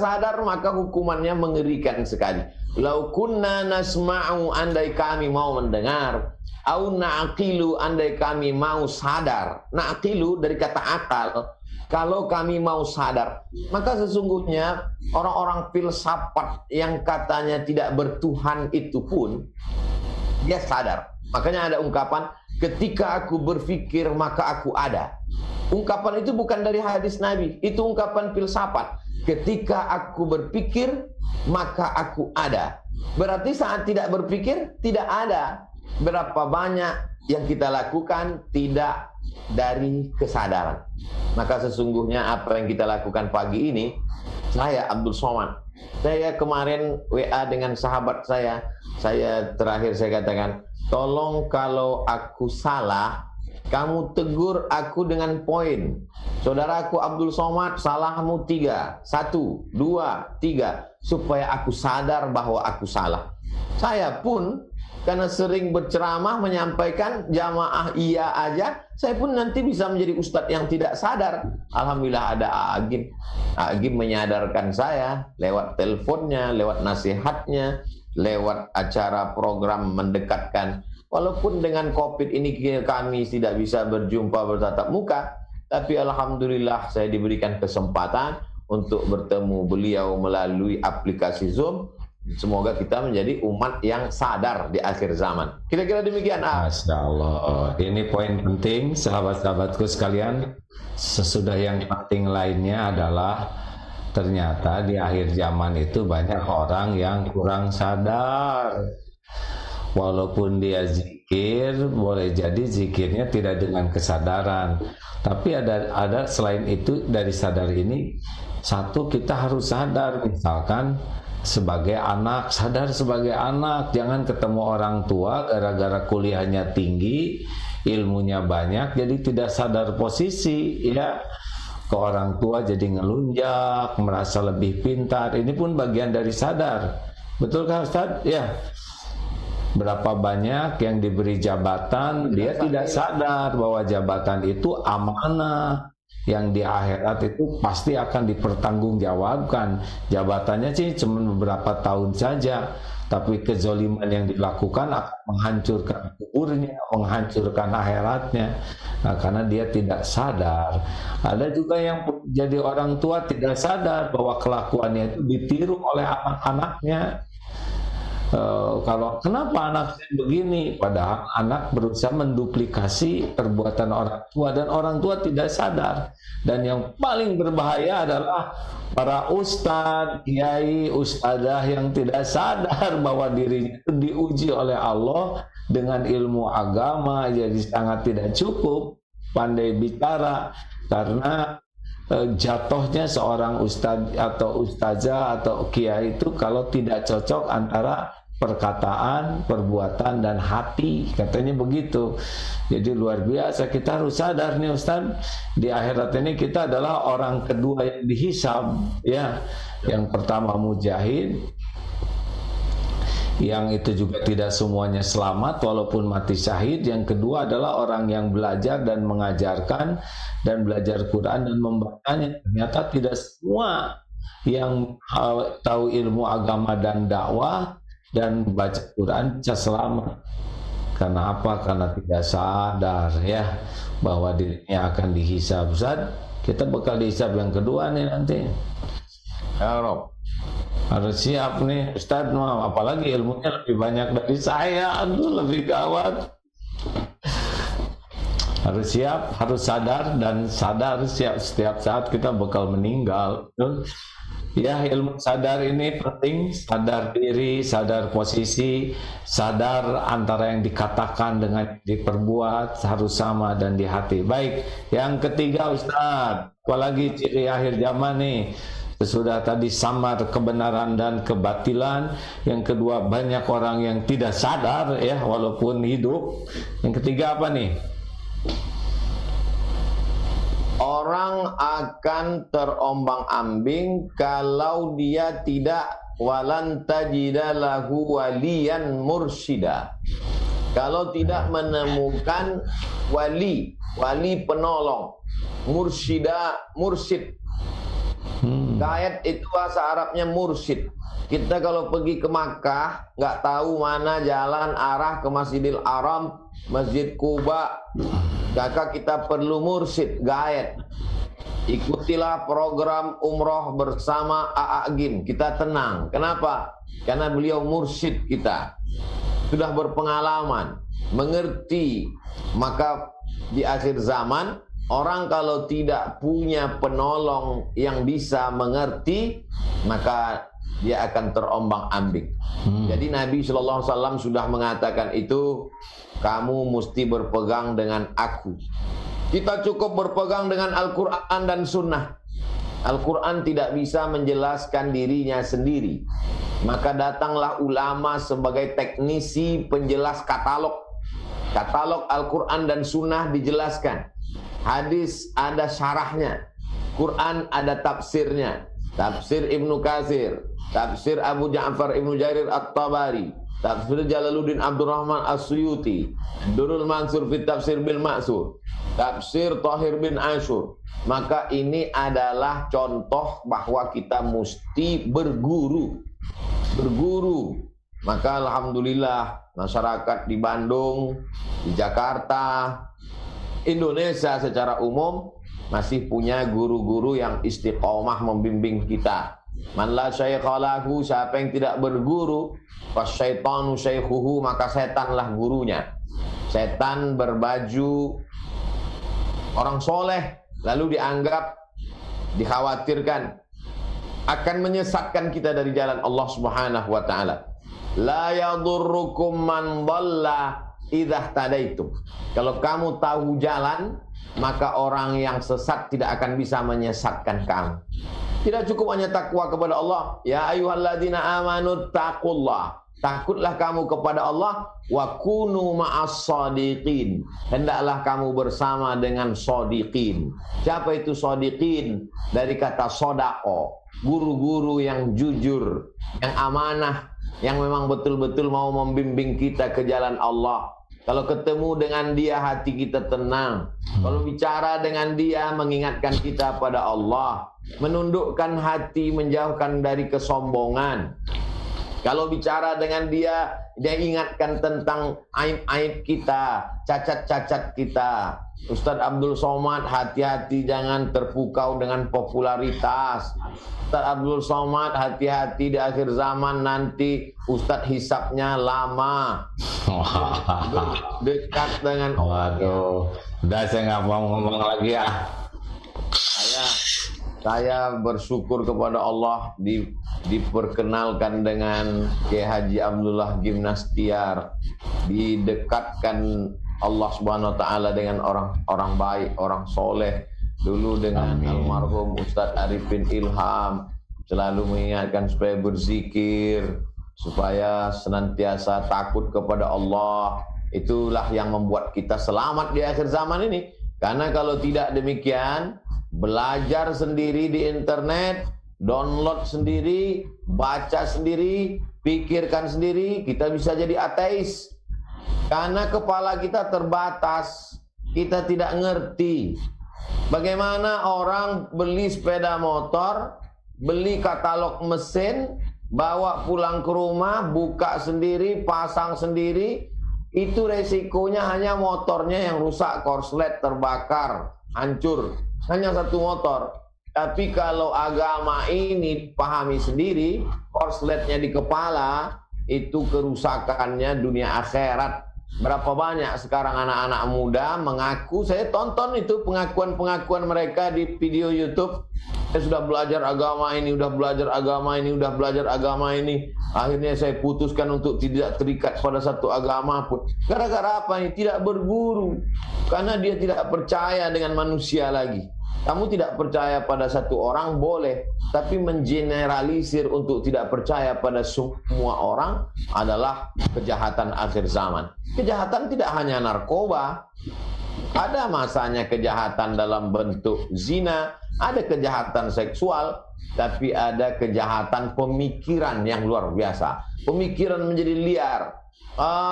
sadar maka hukumannya mengerikan sekali. Lau kunna nasma'u, andai kami mau mendengar, au na'qilu, andai kami mau sadar. Na'qilu dari kata akal. Kalau kami mau sadar, maka sesungguhnya orang-orang filsafat yang katanya tidak bertuhan itu pun dia sadar. Makanya ada ungkapan, ketika aku berpikir maka aku ada. Ungkapan itu bukan dari hadis Nabi, itu ungkapan filsafat. Ketika aku berpikir maka aku ada. Berarti saat tidak berpikir tidak ada. Berapa banyak yang kita lakukan tidak dari kesadaran. Maka sesungguhnya apa yang kita lakukan pagi ini, saya Abdul Somad, saya kemarin WA dengan sahabat saya terakhir saya katakan, tolong kalau aku salah, kamu tegur aku dengan poin. Saudaraku Abdul Somad, salahmu 3, 1, 2, 3, supaya aku sadar bahwa aku salah. Saya pun karena sering berceramah menyampaikan jamaah iya aja, saya pun nanti bisa menjadi ustadz yang tidak sadar. Alhamdulillah ada Agim. Agim menyadarkan saya lewat teleponnya, lewat nasihatnya, lewat acara program mendekatkan. Walaupun dengan COVID ini kami tidak bisa berjumpa bertatap muka, tapi alhamdulillah saya diberikan kesempatan untuk bertemu beliau melalui aplikasi Zoom. Semoga kita menjadi umat yang sadar di akhir zaman. Kira-kira demikian. Masya Allah. Ini poin penting, sahabat-sahabatku sekalian. Sesudah yang penting lainnya adalah ternyata di akhir zaman itu banyak orang yang kurang sadar. Walaupun dia zikir, zikir, boleh jadi zikirnya tidak dengan kesadaran. Tapi ada selain itu, dari sadar ini, satu, kita harus sadar, misalkan sebagai anak, sadar sebagai anak, jangan ketemu orang tua gara-gara kuliahnya tinggi, ilmunya banyak, jadi tidak sadar posisi, ya, ke orang tua jadi ngelunjak, merasa lebih pintar. Ini pun bagian dari sadar. Betul kan Ustaz? Ya. Berapa banyak yang diberi jabatan, dia tidak sadar bahwa jabatan itu amanah, yang di akhirat itu pasti akan dipertanggungjawabkan. Jabatannya sih cuma beberapa tahun saja, tapi kezoliman yang dilakukan akan menghancurkan kuburnya, menghancurkan akhiratnya. Nah, karena dia tidak sadar. Ada juga yang jadi orang tua tidak sadar bahwa kelakuannya itu ditiru oleh anak-anaknya. Kalau kenapa anak saya begini, padahal anak berusaha menduplikasi perbuatan orang tua dan orang tua tidak sadar. Dan yang paling berbahaya adalah para ustadz, kiai, ustadzah yang tidak sadar bahwa dirinya itu diuji oleh Allah dengan ilmu agama, jadi sangat tidak cukup pandai bicara, karena jatuhnya seorang ustadz atau ustazah atau kiai itu kalau tidak cocok antara perkataan, perbuatan, dan hati, katanya begitu. Jadi luar biasa, kita harus sadar nih Ustaz, di akhirat ini kita adalah orang kedua yang dihisab, ya. Yang pertama mujahid, yang itu juga tidak semuanya selamat walaupun mati syahid. Yang kedua adalah orang yang belajar dan mengajarkan dan belajar Quran dan membacanya. Ternyata tidak semua yang tahu ilmu agama dan dakwah dan baca Quran bisa selamat. Karena apa? Karena tidak sadar, ya, bahwa dirinya akan dihisab. Ustaz, kita bakal dihisab yang kedua nih nanti. Ya Rob, harus siap nih Ustaz, apalagi ilmunya lebih banyak dari saya, aduh lebih gawat. Harus siap, harus sadar, dan sadar siap setiap saat kita bakal meninggal. Ya, ilmu sadar ini penting, sadar diri, sadar posisi, sadar antara yang dikatakan dengan diperbuat harus sama dan di hati. Baik, yang ketiga Ustaz, apalagi ciri akhir zaman nih. Sesudah tadi samar kebenaran dan kebatilan, yang kedua banyak orang yang tidak sadar, ya, walaupun hidup. Yang ketiga apa nih? Orang akan terombang-ambing kalau dia tidak walan tajida lahu waliyan mursyida. Kalau tidak menemukan wali penolong, mursyida, mursyid. Gaib itu bahasa Arabnya mursyid. Kita kalau pergi ke Makkah nggak tahu mana jalan arah ke Masjidil Haram, Masjid Kuba, maka kita perlu mursyid, gaib. Ikutilah program umroh bersama A'agim, kita tenang. Kenapa? Karena beliau mursyid kita, sudah berpengalaman, mengerti. Maka di akhir zaman, orang kalau tidak punya penolong yang bisa mengerti, maka dia akan terombang-ambing. Jadi Nabi SAW sudah mengatakan itu, kamu mesti berpegang dengan aku. Kita cukup berpegang dengan Al-Quran dan Sunnah. Al-Quran tidak bisa menjelaskan dirinya sendiri. Maka datanglah ulama sebagai teknisi penjelas katalog. Katalog Al-Quran dan Sunnah dijelaskan. Hadis ada syarahnya, Quran ada tafsirnya. Tafsir Ibnu Katsir, tafsir Abu Ja'far Ibnu Jarir At-Tabari, tafsir Jalaluddin Abdurrahman As-Suyuti, Durrul Mansur fi Tafsir bil Ma'sur, tafsir Tahir bin Ashur. Maka ini adalah contoh bahwa kita mesti berguru. Maka alhamdulillah masyarakat di Bandung, di Jakarta, Indonesia secara umum masih punya guru-guru yang istiqomah membimbing kita. Man la syaikha lahu, siapa yang tidak berguru, fasyaitanu syaikhuhu, maka setanlah gurunya. Setan berbaju orang soleh lalu dianggap, dikhawatirkan akan menyesatkan kita dari jalan Allah Subhanahu wa taala. La yadurrukum man dhalla idza tadaitum. Kalau kamu tahu jalan, maka orang yang sesat tidak akan bisa menyesatkan kamu. Tidak cukup hanya takwa kepada Allah. Ya ayyuhalladzina amanu taqullah. Takutlah kamu kepada Allah, wa kunu ma'as shadiqin. Hendaklah kamu bersama dengan shadiqin. Siapa itu shadiqin? Dari kata sodako, guru-guru yang jujur, yang amanah, yang memang betul-betul mau membimbing kita ke jalan Allah. Kalau ketemu dengan dia hati kita tenang. Kalau bicara dengan dia mengingatkan kita pada Allah, menundukkan hati, menjauhkan dari kesombongan. Kalau bicara dengan dia ingatkan tentang aib-aib kita, cacat-cacat kita. Ustadz Abdul Somad, hati-hati jangan terpukau dengan popularitas. Ustadz Abdul Somad, hati-hati di akhir zaman nanti Ustadz hisapnya lama. Dekat dengan Waduh, udah saya nggak mau ngomong lagi ya. Saya bersyukur kepada Allah diperkenalkan dengan Kiai Haji Abdullah Gimnastiar, didekatkan Allah Subhanahu wa taala dengan orang baik, orang soleh. Dulu dengan almarhum Ustadz Arifin Ilham selalu mengingatkan supaya berzikir, supaya senantiasa takut kepada Allah. Itulah yang membuat kita selamat di akhir zaman ini. Karena kalau tidak demikian, belajar sendiri di internet, download sendiri, baca sendiri, pikirkan sendiri, kita bisa jadi ateis. Karena kepala kita terbatas, kita tidak ngerti. Bagaimana orang beli sepeda motor, beli katalog mesin, bawa pulang ke rumah, buka sendiri, pasang sendiri, itu resikonya hanya motornya yang rusak, korslet terbakar, hancur. Hanya satu motor. Tapi kalau agama ini pahami sendiri, korsletnya di kepala, itu kerusakannya dunia akhirat. Berapa banyak sekarang anak-anak muda mengaku, saya tonton itu pengakuan-pengakuan mereka di video YouTube. Saya sudah belajar agama ini, udah belajar agama ini, udah belajar agama ini. Akhirnya saya putuskan untuk tidak terikat pada satu agama pun. Gara-gara apa ini? Tidak berguru. Karena dia tidak percaya dengan manusia lagi. Kamu tidak percaya pada satu orang boleh, tapi mengeneralisir untuk tidak percaya pada semua orang adalah kejahatan akhir zaman. Kejahatan tidak hanya narkoba, ada masanya kejahatan dalam bentuk zina, ada kejahatan seksual, tapi ada kejahatan pemikiran yang luar biasa. Pemikiran menjadi liar.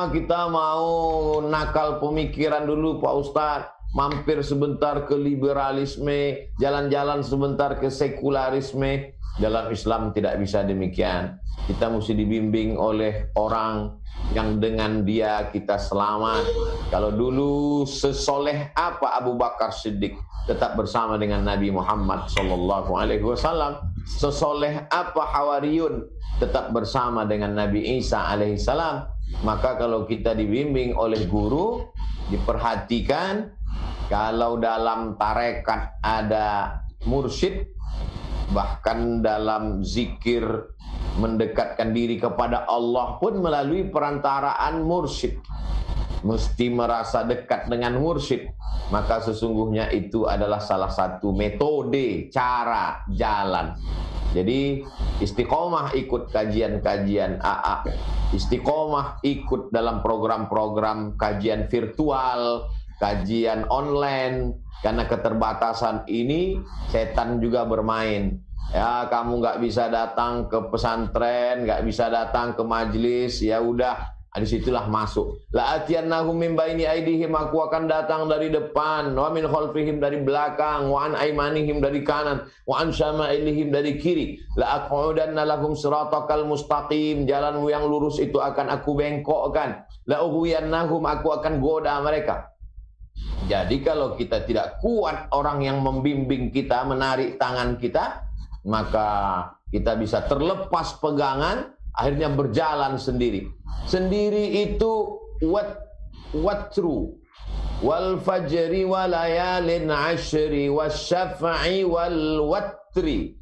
Kita mau nakal pemikiran dulu Pak Ustadz. Mampir sebentar ke liberalisme, jalan-jalan sebentar ke sekularisme. Dalam Islam tidak bisa demikian. Kita mesti dibimbing oleh orang yang dengan dia kita selamat. Kalau dulu sesoleh apa Abu Bakar Siddiq tetap bersama dengan Nabi Muhammad SAW. Sesoleh apa Hawariyun tetap bersama dengan Nabi Isa alaihissalam. Maka kalau kita dibimbing oleh guru, diperhatikan. Kalau dalam tarekat ada mursyid, bahkan dalam zikir mendekatkan diri kepada Allah pun melalui perantaraan mursyid. Mesti merasa dekat dengan mursyid. Maka sesungguhnya itu adalah salah satu metode, cara, jalan. Jadi istiqomah ikut kajian-kajian AA, istiqomah ikut dalam program-program kajian virtual, kajian online. Karena keterbatasan ini setan juga bermain. Ya, kamu nggak bisa datang ke pesantren, nggak bisa datang ke majelis, ya udah, disitulah masuk. La'atiyannahum min baini aidihim, aku akan datang dari depan, wa min khalfihim dari belakang, wa an aimanihim dari kanan, wa an syama'ilihim dari kiri. La'aq'udanna lahum siratakal mustaqim, jalanmu yang lurus itu akan aku bengkokkan. La'ughwiyannahum, aku akan goda mereka. Jadi kalau kita tidak kuat orang yang membimbing kita, menarik tangan kita, maka kita bisa terlepas pegangan, akhirnya berjalan sendiri. Sendiri itu watru wal fajri wa layalin ashri wasyaf'i wal watri.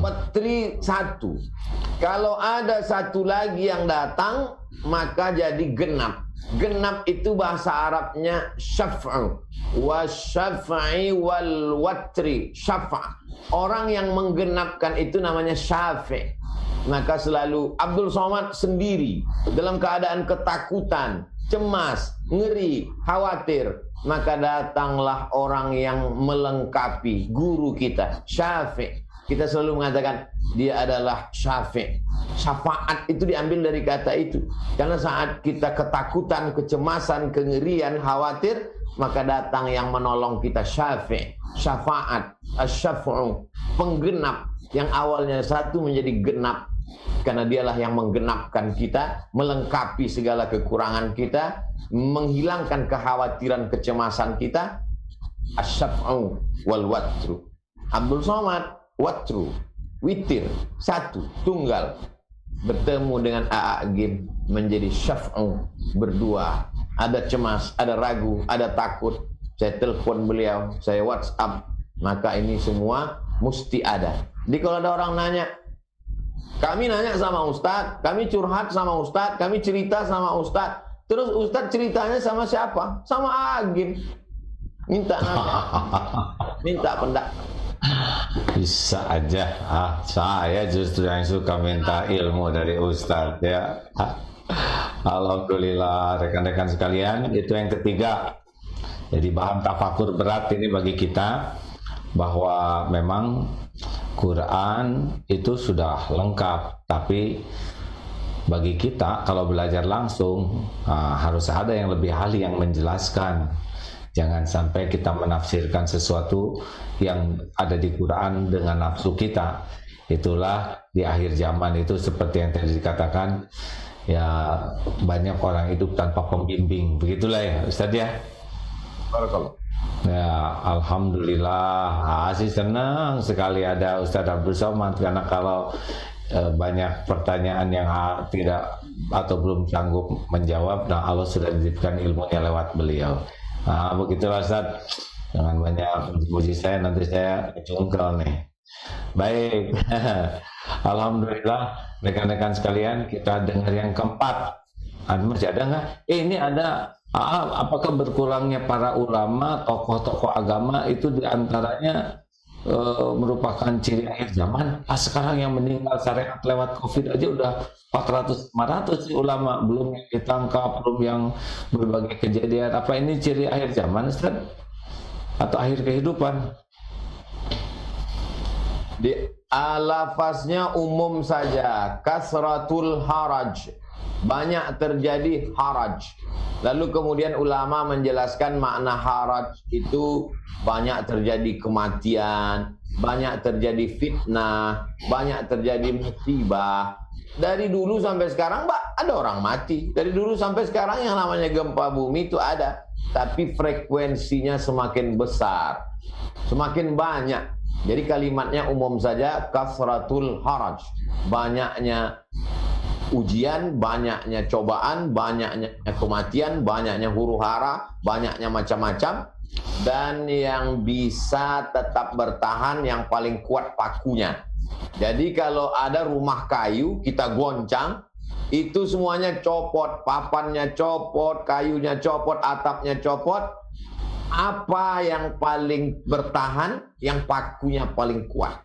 Watri satu. Kalau ada satu lagi yang datang, maka jadi genap. Genap itu bahasa Arabnya syaf'u. Wa syaf'i wal watri. Syaf'a. Orang yang menggenapkan itu namanya syafi'. Maka selalu Abdul Somad sendiri dalam keadaan ketakutan, cemas, ngeri, khawatir, maka datanglah orang yang melengkapi, guru kita, syafi'. Kita selalu mengatakan dia adalah syafi'. Syafaat itu diambil dari kata itu. Karena saat kita ketakutan, kecemasan, kengerian, khawatir, maka datang yang menolong kita, syafi'. Syafaat, asy-syaf'u, penggenap, yang awalnya satu menjadi genap. Karena dialah yang menggenapkan kita, melengkapi segala kekurangan kita, menghilangkan kekhawatiran, kecemasan kita. Asy-syaf'u wal watru. Abdul Somad, watru, witir, satu, tunggal, bertemu dengan A'agim menjadi syaf'u, berdua. Ada cemas, ada ragu, ada takut, saya telepon beliau, saya WhatsApp, maka ini semua mesti ada. Jadi kalau ada orang nanya, kami nanya sama Ustadz, kami curhat sama Ustadz, kami cerita sama Ustadz, terus Ustadz ceritanya sama siapa? Sama A'agim. Minta nasihat, minta pendapat. Bisa aja. Saya justru yang suka minta ilmu dari Ustadz ya. Alhamdulillah rekan-rekan sekalian, itu yang ketiga. Jadi bahan tafakur berat ini bagi kita, bahwa memang Quran itu sudah lengkap, tapi bagi kita kalau belajar langsung harus ada yang lebih ahli yang menjelaskan. Jangan sampai kita menafsirkan sesuatu yang ada di Quran dengan nafsu kita. Itulah di akhir zaman itu seperti yang tadi dikatakan, ya banyak orang hidup tanpa pembimbing. Begitulah ya Ustaz ya. Barakallah. Ya, alhamdulillah, Aziz senang sekali ada Ustaz Abdul Somad, karena kalau banyak pertanyaan yang tidak atau belum sanggup menjawab, nah Allah sudah dititipkan ilmunya lewat beliau. Nah, begitulah Ustaz. Jangan banyak puji saya, nanti saya kecungkel nih. Baik. Alhamdulillah rekan-rekan sekalian, kita dengar yang keempat. Masih ada nggak? Ini ada. Apakah berkurangnya para ulama, tokoh-tokoh agama itu diantaranya merupakan ciri akhir zaman? Sekarang yang meninggal syariat lewat COVID aja udah 400-500 ulama, belum yang ditangkap, belum yang berbagai kejadian. Apa ini ciri akhir zaman, Ustaz? Atau akhir kehidupan? Di lafaznya umum saja, kasratul haraj, banyak terjadi haraj. Lalu kemudian ulama menjelaskan makna haraj itu banyak terjadi kematian, banyak terjadi fitnah, banyak terjadi musibah. Dari dulu sampai sekarang ada orang mati. Dari dulu sampai sekarang yang namanya gempa bumi itu ada, tapi frekuensinya semakin besar, semakin banyak. Jadi kalimatnya umum saja, kasratul haraj, banyaknya ujian, banyaknya cobaan, banyaknya kematian, banyaknya huru-hara, banyaknya macam-macam. Dan yang bisa tetap bertahan yang paling kuat pakunya. Jadi kalau ada rumah kayu kita goncang, itu semuanya copot, papannya copot, kayunya copot, atapnya copot. Apa yang paling bertahan? Yang pakunya paling kuat.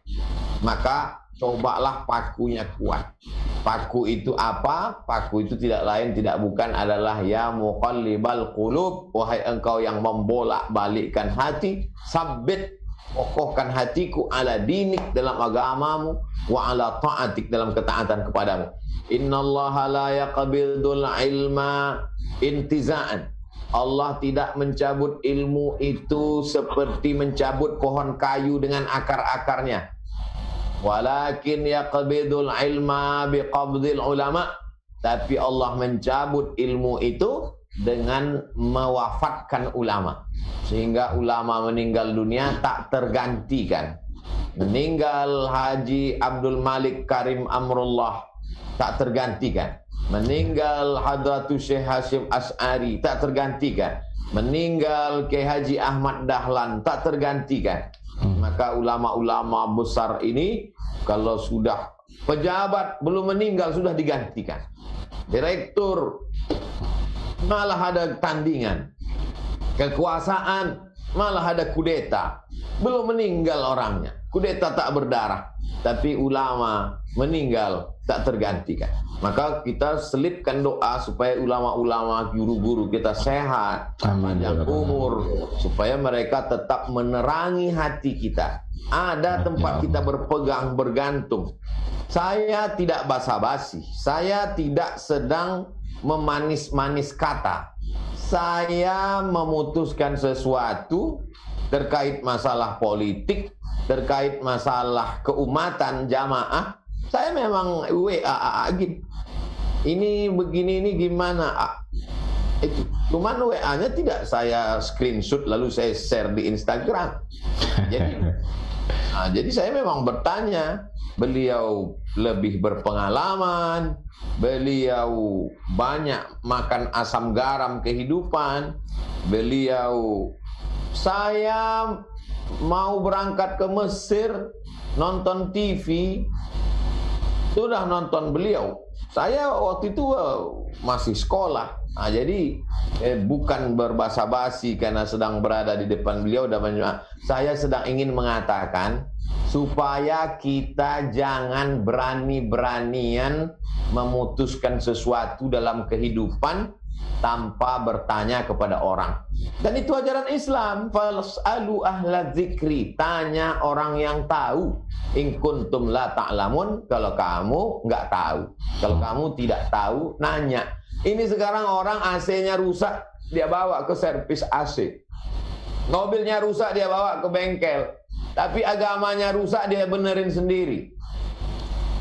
Maka cobalah pakunya kuat. Paku itu apa? Paku itu tidak lain, tidak bukan adalah ya muqallibal qulub, wahai engkau yang membolak-balikkan hati, sabbit, kokohkan hatiku ala dinik, dalam agamamu, wa ala ta'atik, dalam ketaatan kepadamu. Innallaha la yaqbidul ilma intiza'an. Allah tidak mencabut ilmu itu seperti mencabut pohon kayu dengan akar-akarnya. Walakin yaqbidul ilma biqabdil ulama. Tapi Allah mencabut ilmu itu dengan mewafatkan ulama. Sehingga ulama meninggal dunia tak tergantikan. Meninggal Haji Abdul Malik Karim Amrullah tak tergantikan. Meninggal Hadratus Syekh Hashim As'ari tak tergantikan. Meninggal Kiai Haji Ahmad Dahlan tak tergantikan. Maka ulama-ulama besar ini kalau sudah pejabat belum meninggal sudah digantikan. Direktur malah ada tandingan. Kekuasaan, malah ada kudeta. Belum meninggal orangnya, kudeta tak berdarah, tapi ulama meninggal tak tergantikan. Maka kita selipkan doa supaya ulama-ulama, guru-guru kita sehat, panjang umur, supaya mereka tetap menerangi hati kita. Ada tempat kita berpegang, bergantung. Saya tidak basa-basi, saya tidak sedang memanis-manis kata. Saya memutuskan sesuatu terkait masalah politik, terkait masalah keumatan jamaah. Saya memang WA gitu. Ini begini, ini gimana? Itu. Cuman WA-nya tidak saya screenshot lalu saya share di Instagram. Jadi saya memang bertanya. Beliau lebih berpengalaman, beliau banyak makan asam garam kehidupan, saya mau berangkat ke Mesir, nonton TV, sudah nonton beliau. Saya waktu itu masih sekolah, jadi bukan berbasa-basi karena sedang berada di depan beliau. Saya sedang ingin mengatakan supaya kita jangan berani-beranian memutuskan sesuatu dalam kehidupan tanpa bertanya kepada orang. Dan itu ajaran Islam. Fas'alu ahla dzikri, tanya orang yang tahu. In kuntum la ta'lamun, kalau kamu nggak tahu. Kalau kamu tidak tahu, nanya. Ini sekarang orang AC-nya rusak, dia bawa ke servis AC. Mobilnya rusak, dia bawa ke bengkel. Tapi agamanya rusak, dia benerin sendiri.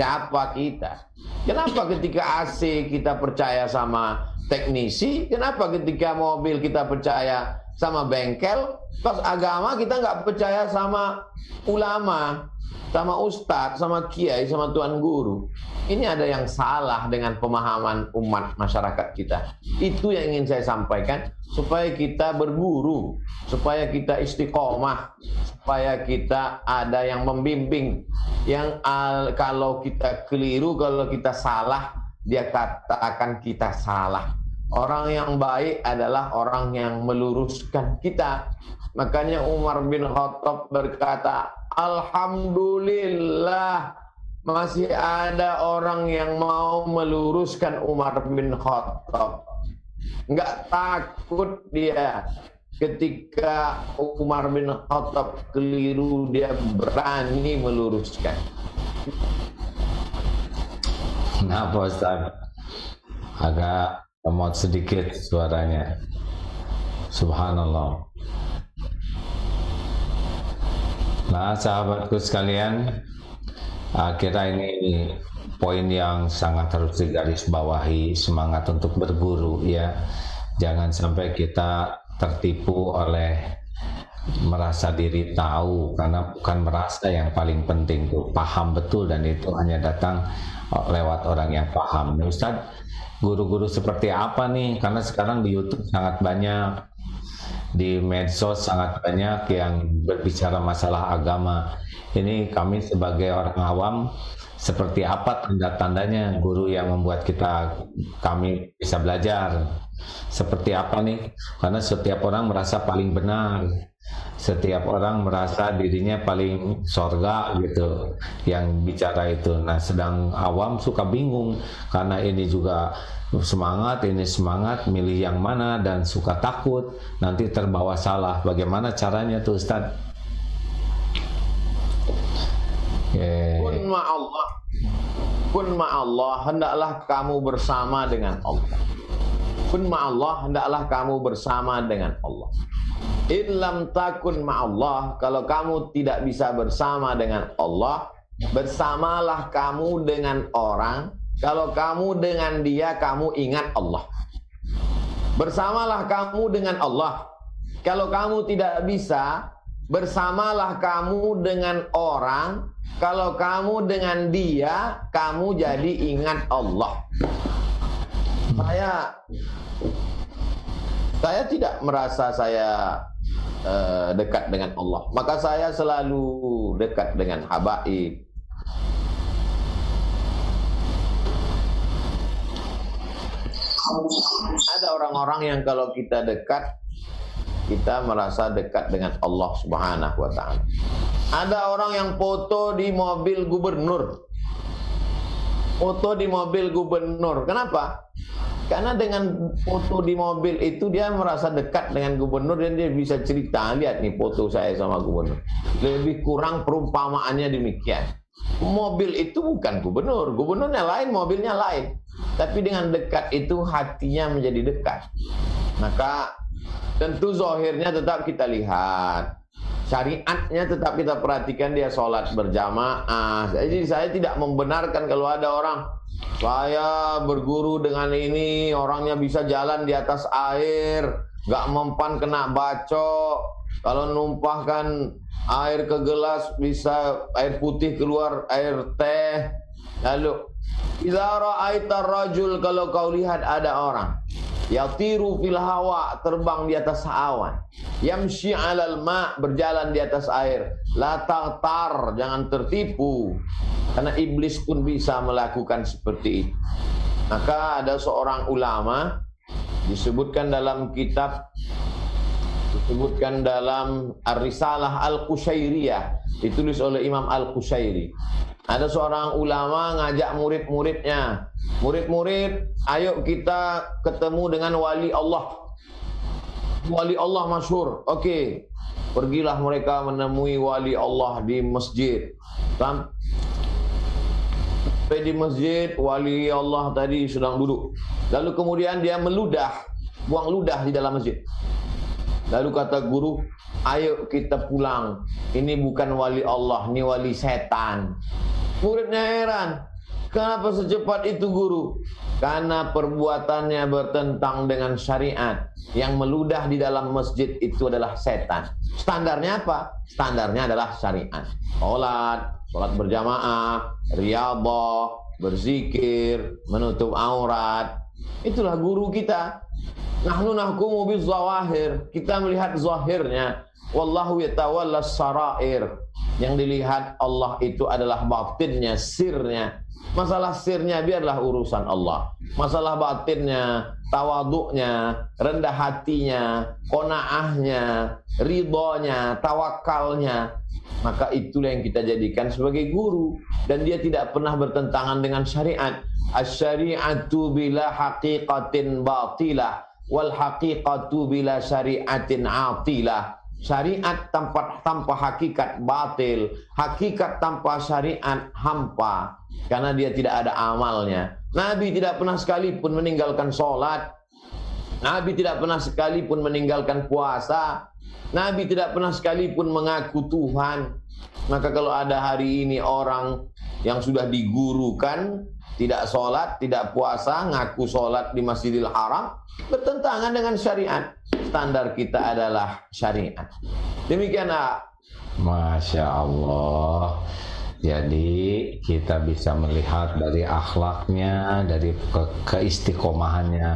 Siapa kita? Kenapa ketika AC kita percaya sama teknisi? Kenapa ketika mobil kita percaya sama bengkel? Pas agama kita nggak percaya sama ulama, sama ustadz, sama kiai, sama tuan guru. Ini ada yang salah dengan pemahaman umat masyarakat kita. Itu yang ingin saya sampaikan, supaya kita berguru, supaya kita istiqomah, supaya kita ada yang membimbing. Yang kalau kita keliru, kalau kita salah, dia katakan kita salah. Orang yang baik adalah orang yang meluruskan kita. Makanya Umar bin Khattab berkata, alhamdulillah masih ada orang yang mau meluruskan Umar bin Khattab. Enggak takut dia ketika Umar bin Khattab keliru, dia berani meluruskan. Kenapa Ustaz? Agak lemot sedikit suaranya. Subhanallah. Nah, sahabatku sekalian, kira ini poin yang sangat harus digarisbawahi, semangat untuk berguru ya. Jangan sampai kita tertipu oleh merasa diri tahu, karena bukan merasa yang paling penting tuh, paham betul, dan itu hanya datang lewat orang yang paham. Nah, Ustaz, guru-guru seperti apa nih? Karena sekarang di YouTube sangat banyak, di medsos sangat banyak yang berbicara masalah agama. Ini kami sebagai orang awam, seperti apa tanda-tandanya guru yang membuat kami bisa belajar? Seperti apa nih? Karena setiap orang merasa paling benar, setiap orang merasa dirinya paling sorga gitu yang bicara itu. Nah, sedang awam suka bingung karena ini juga semangat, ini semangat, milih yang mana, dan suka takut nanti terbawa salah. Bagaimana caranya tuh Ustaz? Kun ma'allah, hendaklah kamu bersama dengan Allah. Kun ma'allah, hendaklah kamu bersama dengan Allah. Illam takun ma'allah, kalau kamu tidak bisa bersama dengan Allah, bersamalah kamu dengan orang. Kalau kamu dengan dia, kamu ingat Allah. Bersamalah kamu dengan Allah. Kalau kamu tidak bisa, bersamalah kamu dengan orang. Kalau kamu dengan dia, kamu jadi ingat Allah. Saya tidak merasa saya dekat dengan Allah. Maka saya selalu dekat dengan habaib. Ada orang-orang yang kalau kita dekat, kita merasa dekat dengan Allah Subhanahu wa ta'ala. Ada orang yang foto di mobil gubernur. Foto di mobil gubernur. Kenapa? Karena dengan foto di mobil itu dia merasa dekat dengan gubernur dan dia bisa cerita, lihat nih foto saya sama gubernur. Lebih kurang perumpamaannya demikian. Mobil itu bukan gubernur, gubernurnya lain, mobilnya lain. Tapi dengan dekat itu hatinya menjadi dekat. Maka tentu zahirnya tetap kita lihat, syariatnya tetap kita perhatikan, dia sholat berjamaah. Jadi saya tidak membenarkan kalau ada orang, saya berguru dengan ini, orangnya bisa jalan di atas air, gak mempan kena bacok, kalau numpahkan air ke gelas bisa air putih keluar air teh. Lalu idza ra'aitar rajul, kalau kau lihat ada orang yatiru fil hawa, terbang di atas awan, yamshi 'alal ma, berjalan di atas air, la taghtar, jangan tertipu, karena iblis pun bisa melakukan seperti itu. Maka ada seorang ulama disebutkan dalam kitab, disebutkan dalam Ar-Risalah Al-Qushairiyah, ditulis oleh Imam Al-Qushairi. Ada seorang ulama ngajak murid-muridnya, murid-murid, ayo kita ketemu dengan wali Allah. Wali Allah masyhur. Oke. Pergilah mereka menemui wali Allah di masjid. Sampai di masjid, wali Allah tadi sedang duduk. Lalu kemudian dia meludah, buang ludah di dalam masjid. Lalu kata guru, ayo kita pulang. Ini bukan wali Allah, ini wali setan. Muridnya heran, kenapa secepat itu guru? Karena perbuatannya bertentang dengan syariat. Yang meludah di dalam masjid itu adalah setan. Standarnya apa? Standarnya adalah syariat. Sholat berjamaah, riyadhah, berzikir, menutup aurat. Itulah guru kita. Nahnu nahkumu bizawahir, kita melihat zahirnya. Wallahu yatawallas sarair. Yang dilihat Allah itu adalah batinnya, sirnya. Masalah sirnya biarlah urusan Allah. Masalah batinnya, tawaduknya, rendah hatinya, qanaahnya, ridhonya, tawakalnya, maka itulah yang kita jadikan sebagai guru. Dan dia tidak pernah bertentangan dengan syariat. Asy-syari'atu bila haqiqatin batilah, wal haqiqatu bila syari'atin atilah. Syariat tanpa hakikat batil, hakikat tanpa syariat hampa, karena dia tidak ada amalnya. Nabi tidak pernah sekalipun meninggalkan sholat, Nabi tidak pernah sekalipun meninggalkan puasa, Nabi tidak pernah sekalipun mengaku Tuhan. Maka kalau ada hari ini orang yang sudah digurukan, tidak sholat, tidak puasa, ngaku sholat di Masjidil Haram, bertentangan dengan syariat. Standar kita adalah syariat. Demikianlah. Masya Allah. Jadi kita bisa melihat dari akhlaknya, dari keistiqomahannya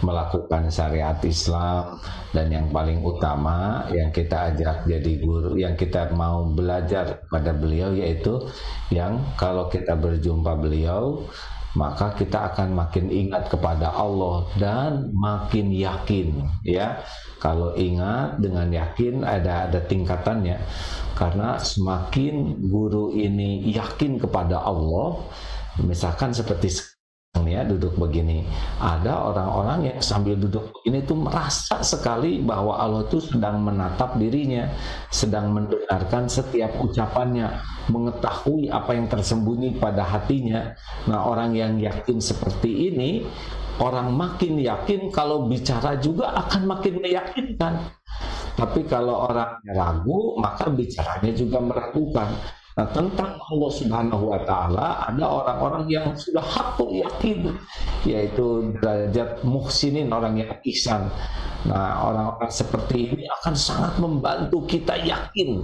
melakukan syariat Islam. Dan yang paling utama yang kita ajak jadi guru, yang kita mau belajar pada beliau, yaitu yang kalau kita berjumpa beliau, maka kita akan makin ingat kepada Allah dan makin yakin, ya. Kalau ingat dengan yakin ada tingkatannya, karena semakin guru ini yakin kepada Allah, misalkan seperti ya duduk begini, ada orang-orang yang sambil duduk ini tuh merasa sekali bahwa Allah tuh sedang menatap dirinya, sedang mendengarkan setiap ucapannya, mengetahui apa yang tersembunyi pada hatinya. Nah, orang yang yakin seperti ini, orang makin yakin kalau bicara juga akan makin meyakinkan. Tapi kalau orang ragu, maka bicaranya juga meragukan. Nah, tentang Allah Subhanahu wa Ta'ala, ada orang-orang yang sudah hakul yakin, yaitu derajat muhsinin, orang yang ihsan. Nah, orang-orang seperti ini akan sangat membantu kita yakin.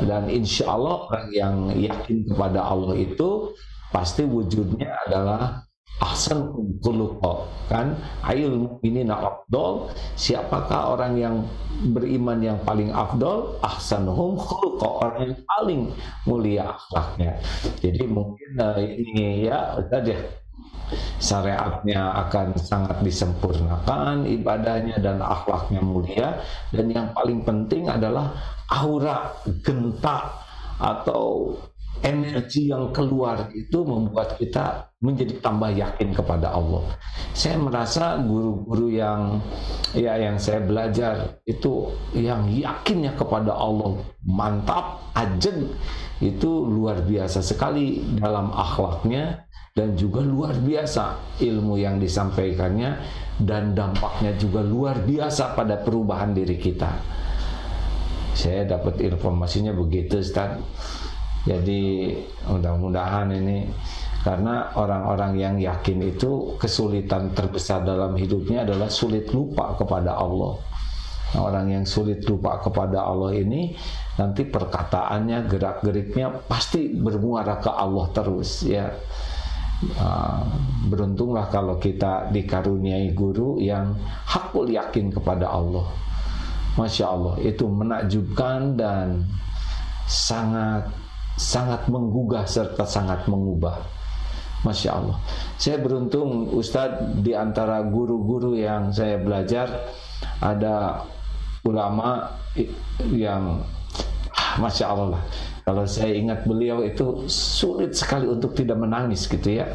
Dan insya Allah orang yang yakin kepada Allah itu pasti wujudnya adalah ahsan khuluqa, kan? Ayul mu'minina afdal, siapakah orang yang beriman yang paling afdal? Ahsanuhum khuluqa, orang yang paling mulia akhlaknya. Jadi mungkin ini ya saja syariatnya akan sangat disempurnakan, ibadahnya dan akhlaknya mulia, dan yang paling penting adalah aura genta atau energi yang keluar itu membuat kita menjadi tambah yakin kepada Allah. Saya merasa guru-guru yang saya belajar itu yang yakinnya kepada Allah mantap, ajeng, itu luar biasa sekali dalam akhlaknya, dan juga luar biasa ilmu yang disampaikannya, dan dampaknya juga luar biasa pada perubahan diri kita. Saya dapat informasinya begitu, Ustaz. Jadi mudah-mudahan ini, karena orang-orang yang yakin itu kesulitan terbesar dalam hidupnya adalah sulit lupa kepada Allah. Nah, orang yang sulit lupa kepada Allah ini nanti perkataannya, gerak-geriknya pasti bermuara ke Allah terus, ya. Beruntunglah kalau kita dikaruniai guru yang hakul yakin kepada Allah. Masya Allah, itu menakjubkan dan sangat menggugah serta sangat mengubah. Masya Allah, saya beruntung Ustadz, di antara guru-guru yang saya belajar ada ulama yang Masya Allah lah, kalau saya ingat beliau itu sulit sekali untuk tidak menangis gitu ya,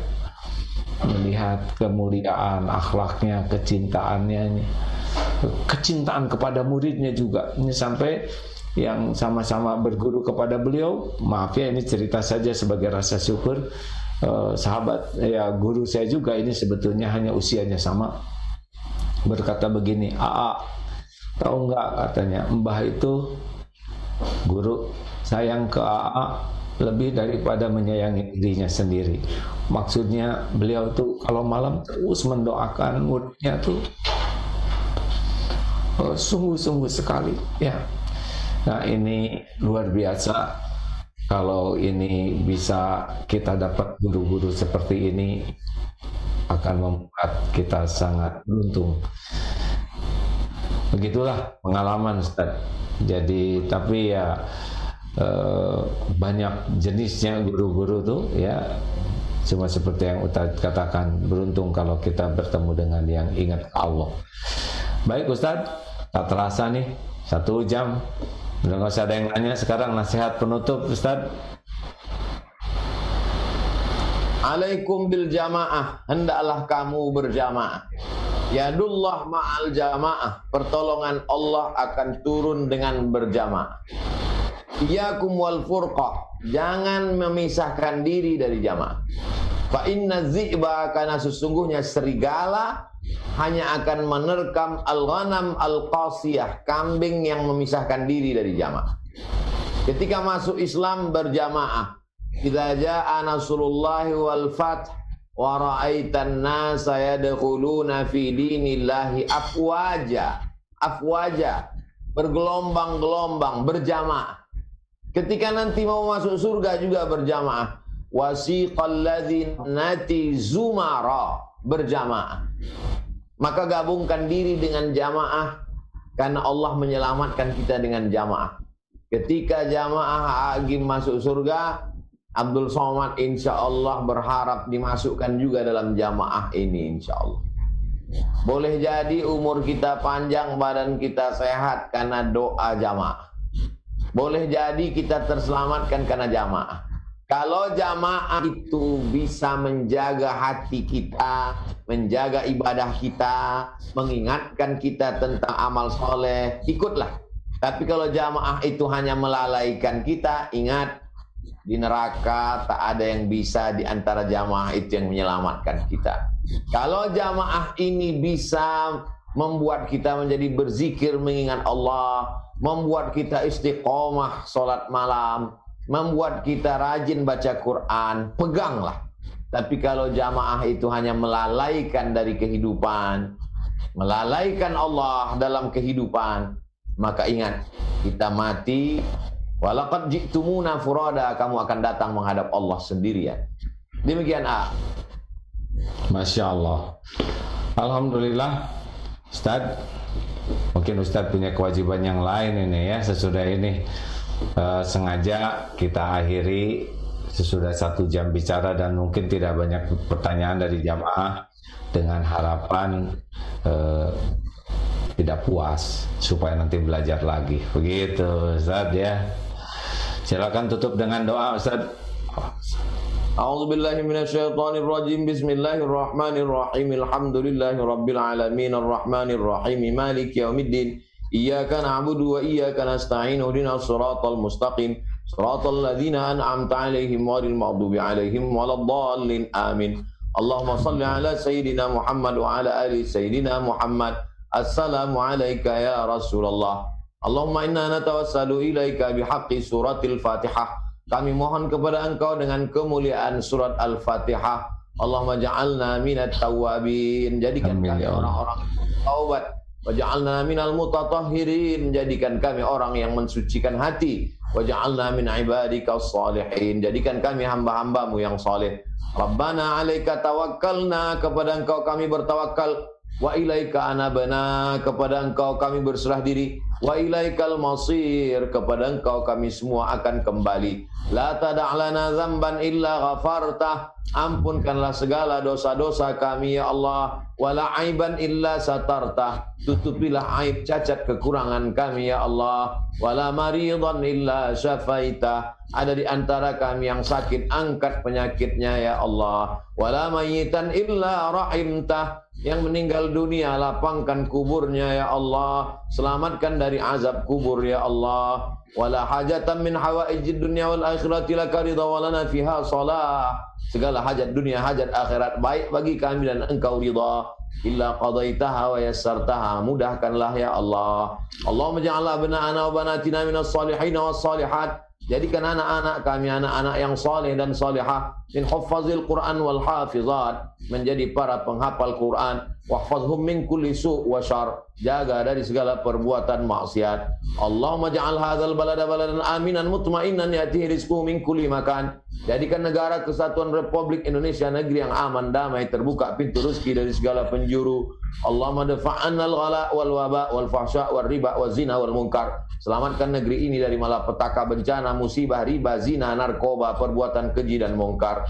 melihat kemuliaan akhlaknya, kecintaannya, kecintaan kepada muridnya juga. Ini sampai yang sama-sama berguru kepada beliau, maaf ya ini cerita saja sebagai rasa syukur, sahabat ya guru saya juga ini sebetulnya hanya usianya sama, berkata begini, tahu nggak, katanya, Mbah itu guru sayang ke lebih daripada menyayangi dirinya sendiri. Maksudnya beliau tuh kalau malam terus mendoakan muridnya tuh sungguh-sungguh sekali ya. Nah, ini luar biasa. Kalau ini bisa kita dapat guru-guru seperti ini, akan membuat kita sangat beruntung. Begitulah pengalaman, Ustaz. Jadi tapi ya banyak jenisnya guru-guru tuh ya. Cuma seperti yang Ustaz katakan, beruntung kalau kita bertemu dengan yang ingat Allah. Baik Ustaz, tak terasa nih 1 jam. Udah nggak usah ada yang nanya, sekarang nasihat penutup Ustaz. Alaikum bil jamaah, hendaklah kamu berjamaah. Yadullah ma'al jamaah, pertolongan Allah akan turun dengan berjamaah. Iyakum wal furqah, jangan memisahkan diri dari jamaah. Fa inna zi'ba, karena sesungguhnya serigala hanya akan menerkam al-ghanam al-qasiyah, kambing yang memisahkan diri dari jamaah. Ketika masuk Islam berjamaah, idza jaa nasrullahi wal fath wa ra'aitan nasa yadkhuluna fi dinillahi afwaja, bergelombang-gelombang, berjamaah. Ketika nanti mau masuk surga juga berjamaah. Wasiqal ladzina zumara, berjamaah. Maka gabungkan diri dengan jamaah, karena Allah menyelamatkan kita dengan jamaah. Ketika jamaah lagi masuk surga, Abdul Somad insya Allah berharap dimasukkan juga dalam jamaah ini insya Allah. Boleh jadi umur kita panjang, badan kita sehat karena doa jamaah. Boleh jadi kita terselamatkan karena jamaah. Kalau jamaah itu bisa menjaga hati kita, menjaga ibadah kita, mengingatkan kita tentang amal soleh, ikutlah. Tapi kalau jamaah itu hanya melalaikan kita, ingat, di neraka tak ada yang bisa di antara jamaah itu yang menyelamatkan kita. Kalau jamaah ini bisa membuat kita menjadi berzikir, mengingat Allah, membuat kita istiqomah sholat malam, membuat kita rajin baca Quran, peganglah. Tapi kalau jamaah itu hanya melalaikan dari kehidupan, melalaikan Allah dalam kehidupan, maka ingat, kita mati, walaqad ji'tumuna furada, kamu akan datang menghadap Allah sendirian. Demikian Masya Allah. Alhamdulillah Ustaz, mungkin Ustaz punya kewajiban yang lain ini ya. Sesudah ini sengaja kita akhiri sesudah 1 jam bicara dan mungkin tidak banyak pertanyaan dari jamaah, dengan harapan tidak puas supaya nanti belajar lagi. Begitu Ustaz ya. Silakan tutup dengan doa Ustaz. A'udzubillahi minasyaitonirrajim. Bismillahirrahmanirrahim. Alhamdulillahi rabbil alamin arrahmanir rahim maliki yaumiddin. Iyyaka na'budu wa iyyaka nasta'in. Ihdinas siratal mustaqim. Siratal ladzina an'amta 'alaihim ghairil maghdubi 'alaihim waladdallin. Amin. Allahumma shalli ala sayyidina Muhammad wa ala ali sayyidina Muhammad. Assalamu alayka ya Rasulullah. Allahumma inna natawassalu ilaika bihaqqi suratil Fatihah. Kami mohon kepada Engkau dengan kemuliaan surat Al-Fatihah. Allahumma ja'alna minat tawwabin. Jadikan kami orang-orang taubat. Waja'alna minal mutatahhirin. Jadikan kami orang yang mensucikan hati. Waja'alna min ibadika salihin. Jadikan kami hamba-hambamu yang saleh. Rabbana alaika tawakkalna. Kepada Engkau kami bertawakal. Wa ilaika anabana. Kepada Engkau kami berserah diri. Wa ilaikal masir. Kepada Engkau kami semua akan kembali. La tada'lana zamban illa ghafartah. Ampunkanlah segala dosa-dosa kami ya Allah. Wala aiban illa satartah. Tutupilah aib cacat kekurangan kami ya Allah. Wala maridan illa syafaitah. Ada di antara kami yang sakit, angkat penyakitnya ya Allah. Wala mayyitan illa rahimtah. Yang meninggal dunia, lapangkan kuburnya ya Allah. Selamatkan dari azab kubur ya Allah. Wala hajatan min hawaijid dunya wal akhirati laka ridha wa lana fiha salah. Segala hajat dunia, hajat akhirat baik bagi kami dan Engkau ridha. Illa qadaitaha wa yassartaha. Mudahkanlah ya Allah. Allahumma ja'al abna'ana wa banatina minas salihin was salihat. Jadikan anak-anak kami anak-anak yang saleh dan salihah, min huffazil Quran wal hafizat, menjadi para penghafal Quran, wahfazhum min kulli su' wa syarr, jaga dari segala perbuatan maksiat. Allahumma ja'al hadzal balada baladan aminan mutmainan ya'tihi rizquhu min kulli makan. Jadikan negara Kesatuan Republik Indonesia negeri yang aman, damai, terbuka pintu rezeki dari segala penjuru. Allahumma dafa'annal ghala wal waba wal fahsya wal riba wal zina wal munkar. Selamatkan negeri ini dari malapetaka, bencana, musibah, riba, zina, narkoba, perbuatan keji dan mungkar.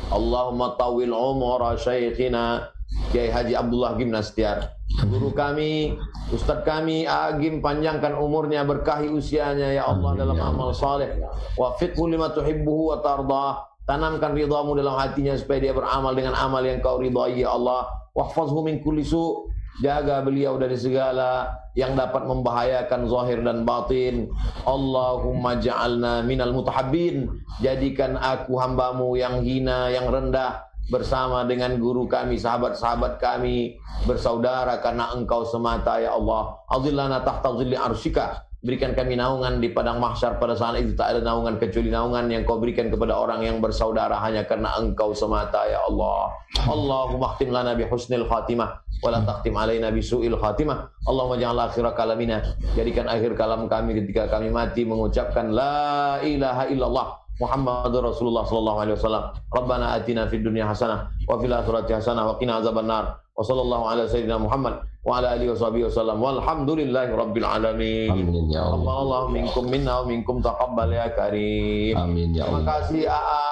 Allahumma tawil umur Syekhina Kiai Haji Abdullah Gimnastiar, guru kami, ustadz kami Agim, panjangkan umurnya, berkahi usianya ya Allah dalam amal saleh. Wafiqhu lima tuhibbuhu wa tardah. Tanamkan ridhamu dalam hatinya supaya dia beramal dengan amal yang Kau ridhai ya Allah. Wahfazhu min kulli su'. Jaga beliau dari segala yang dapat membahayakan zahir dan batin. Allahumma ja'alna minal mutahabbin. Jadikan aku hambamu yang hina, yang rendah, bersama dengan guru kami, sahabat-sahabat kami, bersaudara karena Engkau semata ya Allah. Azillana tahta zilli arsyika. Berikan kami naungan di padang mahsyar pada saat itu tak ada naungan kecuali naungan yang Kau berikan kepada orang yang bersaudara hanya karena Engkau semata ya Allah. Allahumma khtim lana bi husnil khatimah wa la takhtim alaina bi su'il khatimah. Allahumma ja'al akhir kalamina. Jadikan akhir kalam kami ketika kami mati mengucapkan la ilaha illallah Muhammadur Rasulullah sallallahu alaihi wasallam. Rabbana atina fid dunya hasanah wa fil akhirati hasanah wa qina azabannar. Wa sallallahu ala sayyidina Muhammad wa ala alihi washabihi wasallam. Walhamdulillahi rabbil alamin. Amin ya Allah. Allah minkum minna wa minkum taqabbal ya karim. Amin ya Allah. Terima kasih AA.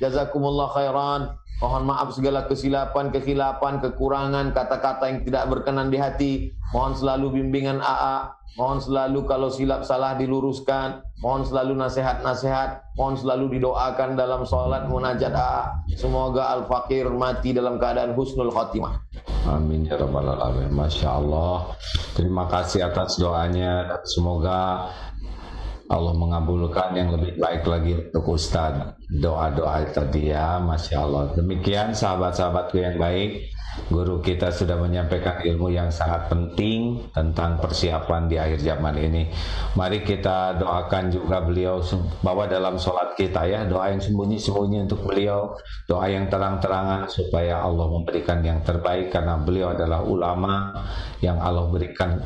Jazakumullah khairan. Mohon maaf segala kesilapan, kekhilapan, kekurangan, kata-kata yang tidak berkenan di hati. Mohon selalu bimbingan AA. Mohon selalu kalau silap salah diluruskan. Mohon selalu nasihat-nasihat. Mohon selalu didoakan dalam sholat munajat AA. Semoga Al-Fakir mati dalam keadaan husnul khatimah. Amin ya rabbal alamin. Masya Allah. Terima kasih atas doanya. Semoga Allah mengabulkan yang lebih baik lagi untuk Ustadz. Doa-doa tadi ya, Masya Allah. Demikian sahabat-sahabatku yang baik, guru kita sudah menyampaikan ilmu yang sangat penting tentang persiapan di akhir zaman ini. Mari kita doakan juga beliau bahwa dalam sholat kita ya, doa yang sembunyi-sembunyi untuk beliau, doa yang terang-terangan supaya Allah memberikan yang terbaik karena beliau adalah ulama yang Allah berikan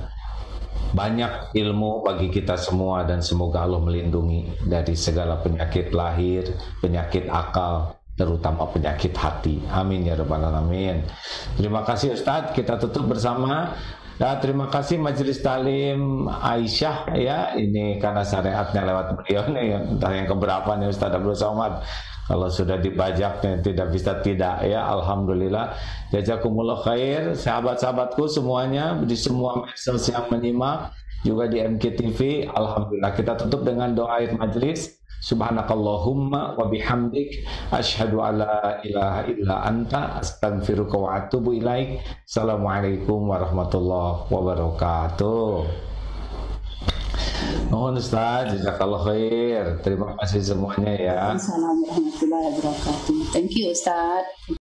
banyak ilmu bagi kita semua dan semoga Allah melindungi dari segala penyakit lahir, penyakit akal, terutama penyakit hati. Amin ya rabbal alamin. Terima kasih Ustadz, kita tutup bersama. Nah, terima kasih Majelis Talim Aisyah ya, ini karena syariatnya lewat beliau nih, entah yang keberapa nih Ustadz Abdul Somad. Kalau sudah dibajaknya tidak bisa tidak ya. Alhamdulillah. Jazakumullah khair sahabat-sahabatku semuanya di semua medsos yang menyimak, juga di MKTV. Alhamdulillah, kita tutup dengan doa akhir majlis. Subhanakallahumma wa bihamdik asyhadu alla ilaha illa anta astaghfiruka wa atubu ilaik. Assalamualaikum warahmatullahi wabarakatuh. Mohon Ustaz, jazakallah khair. Terima kasih semuanya ya. Assalamualaikum warahmatullahi wabarakatuh. Thank you Ustaz.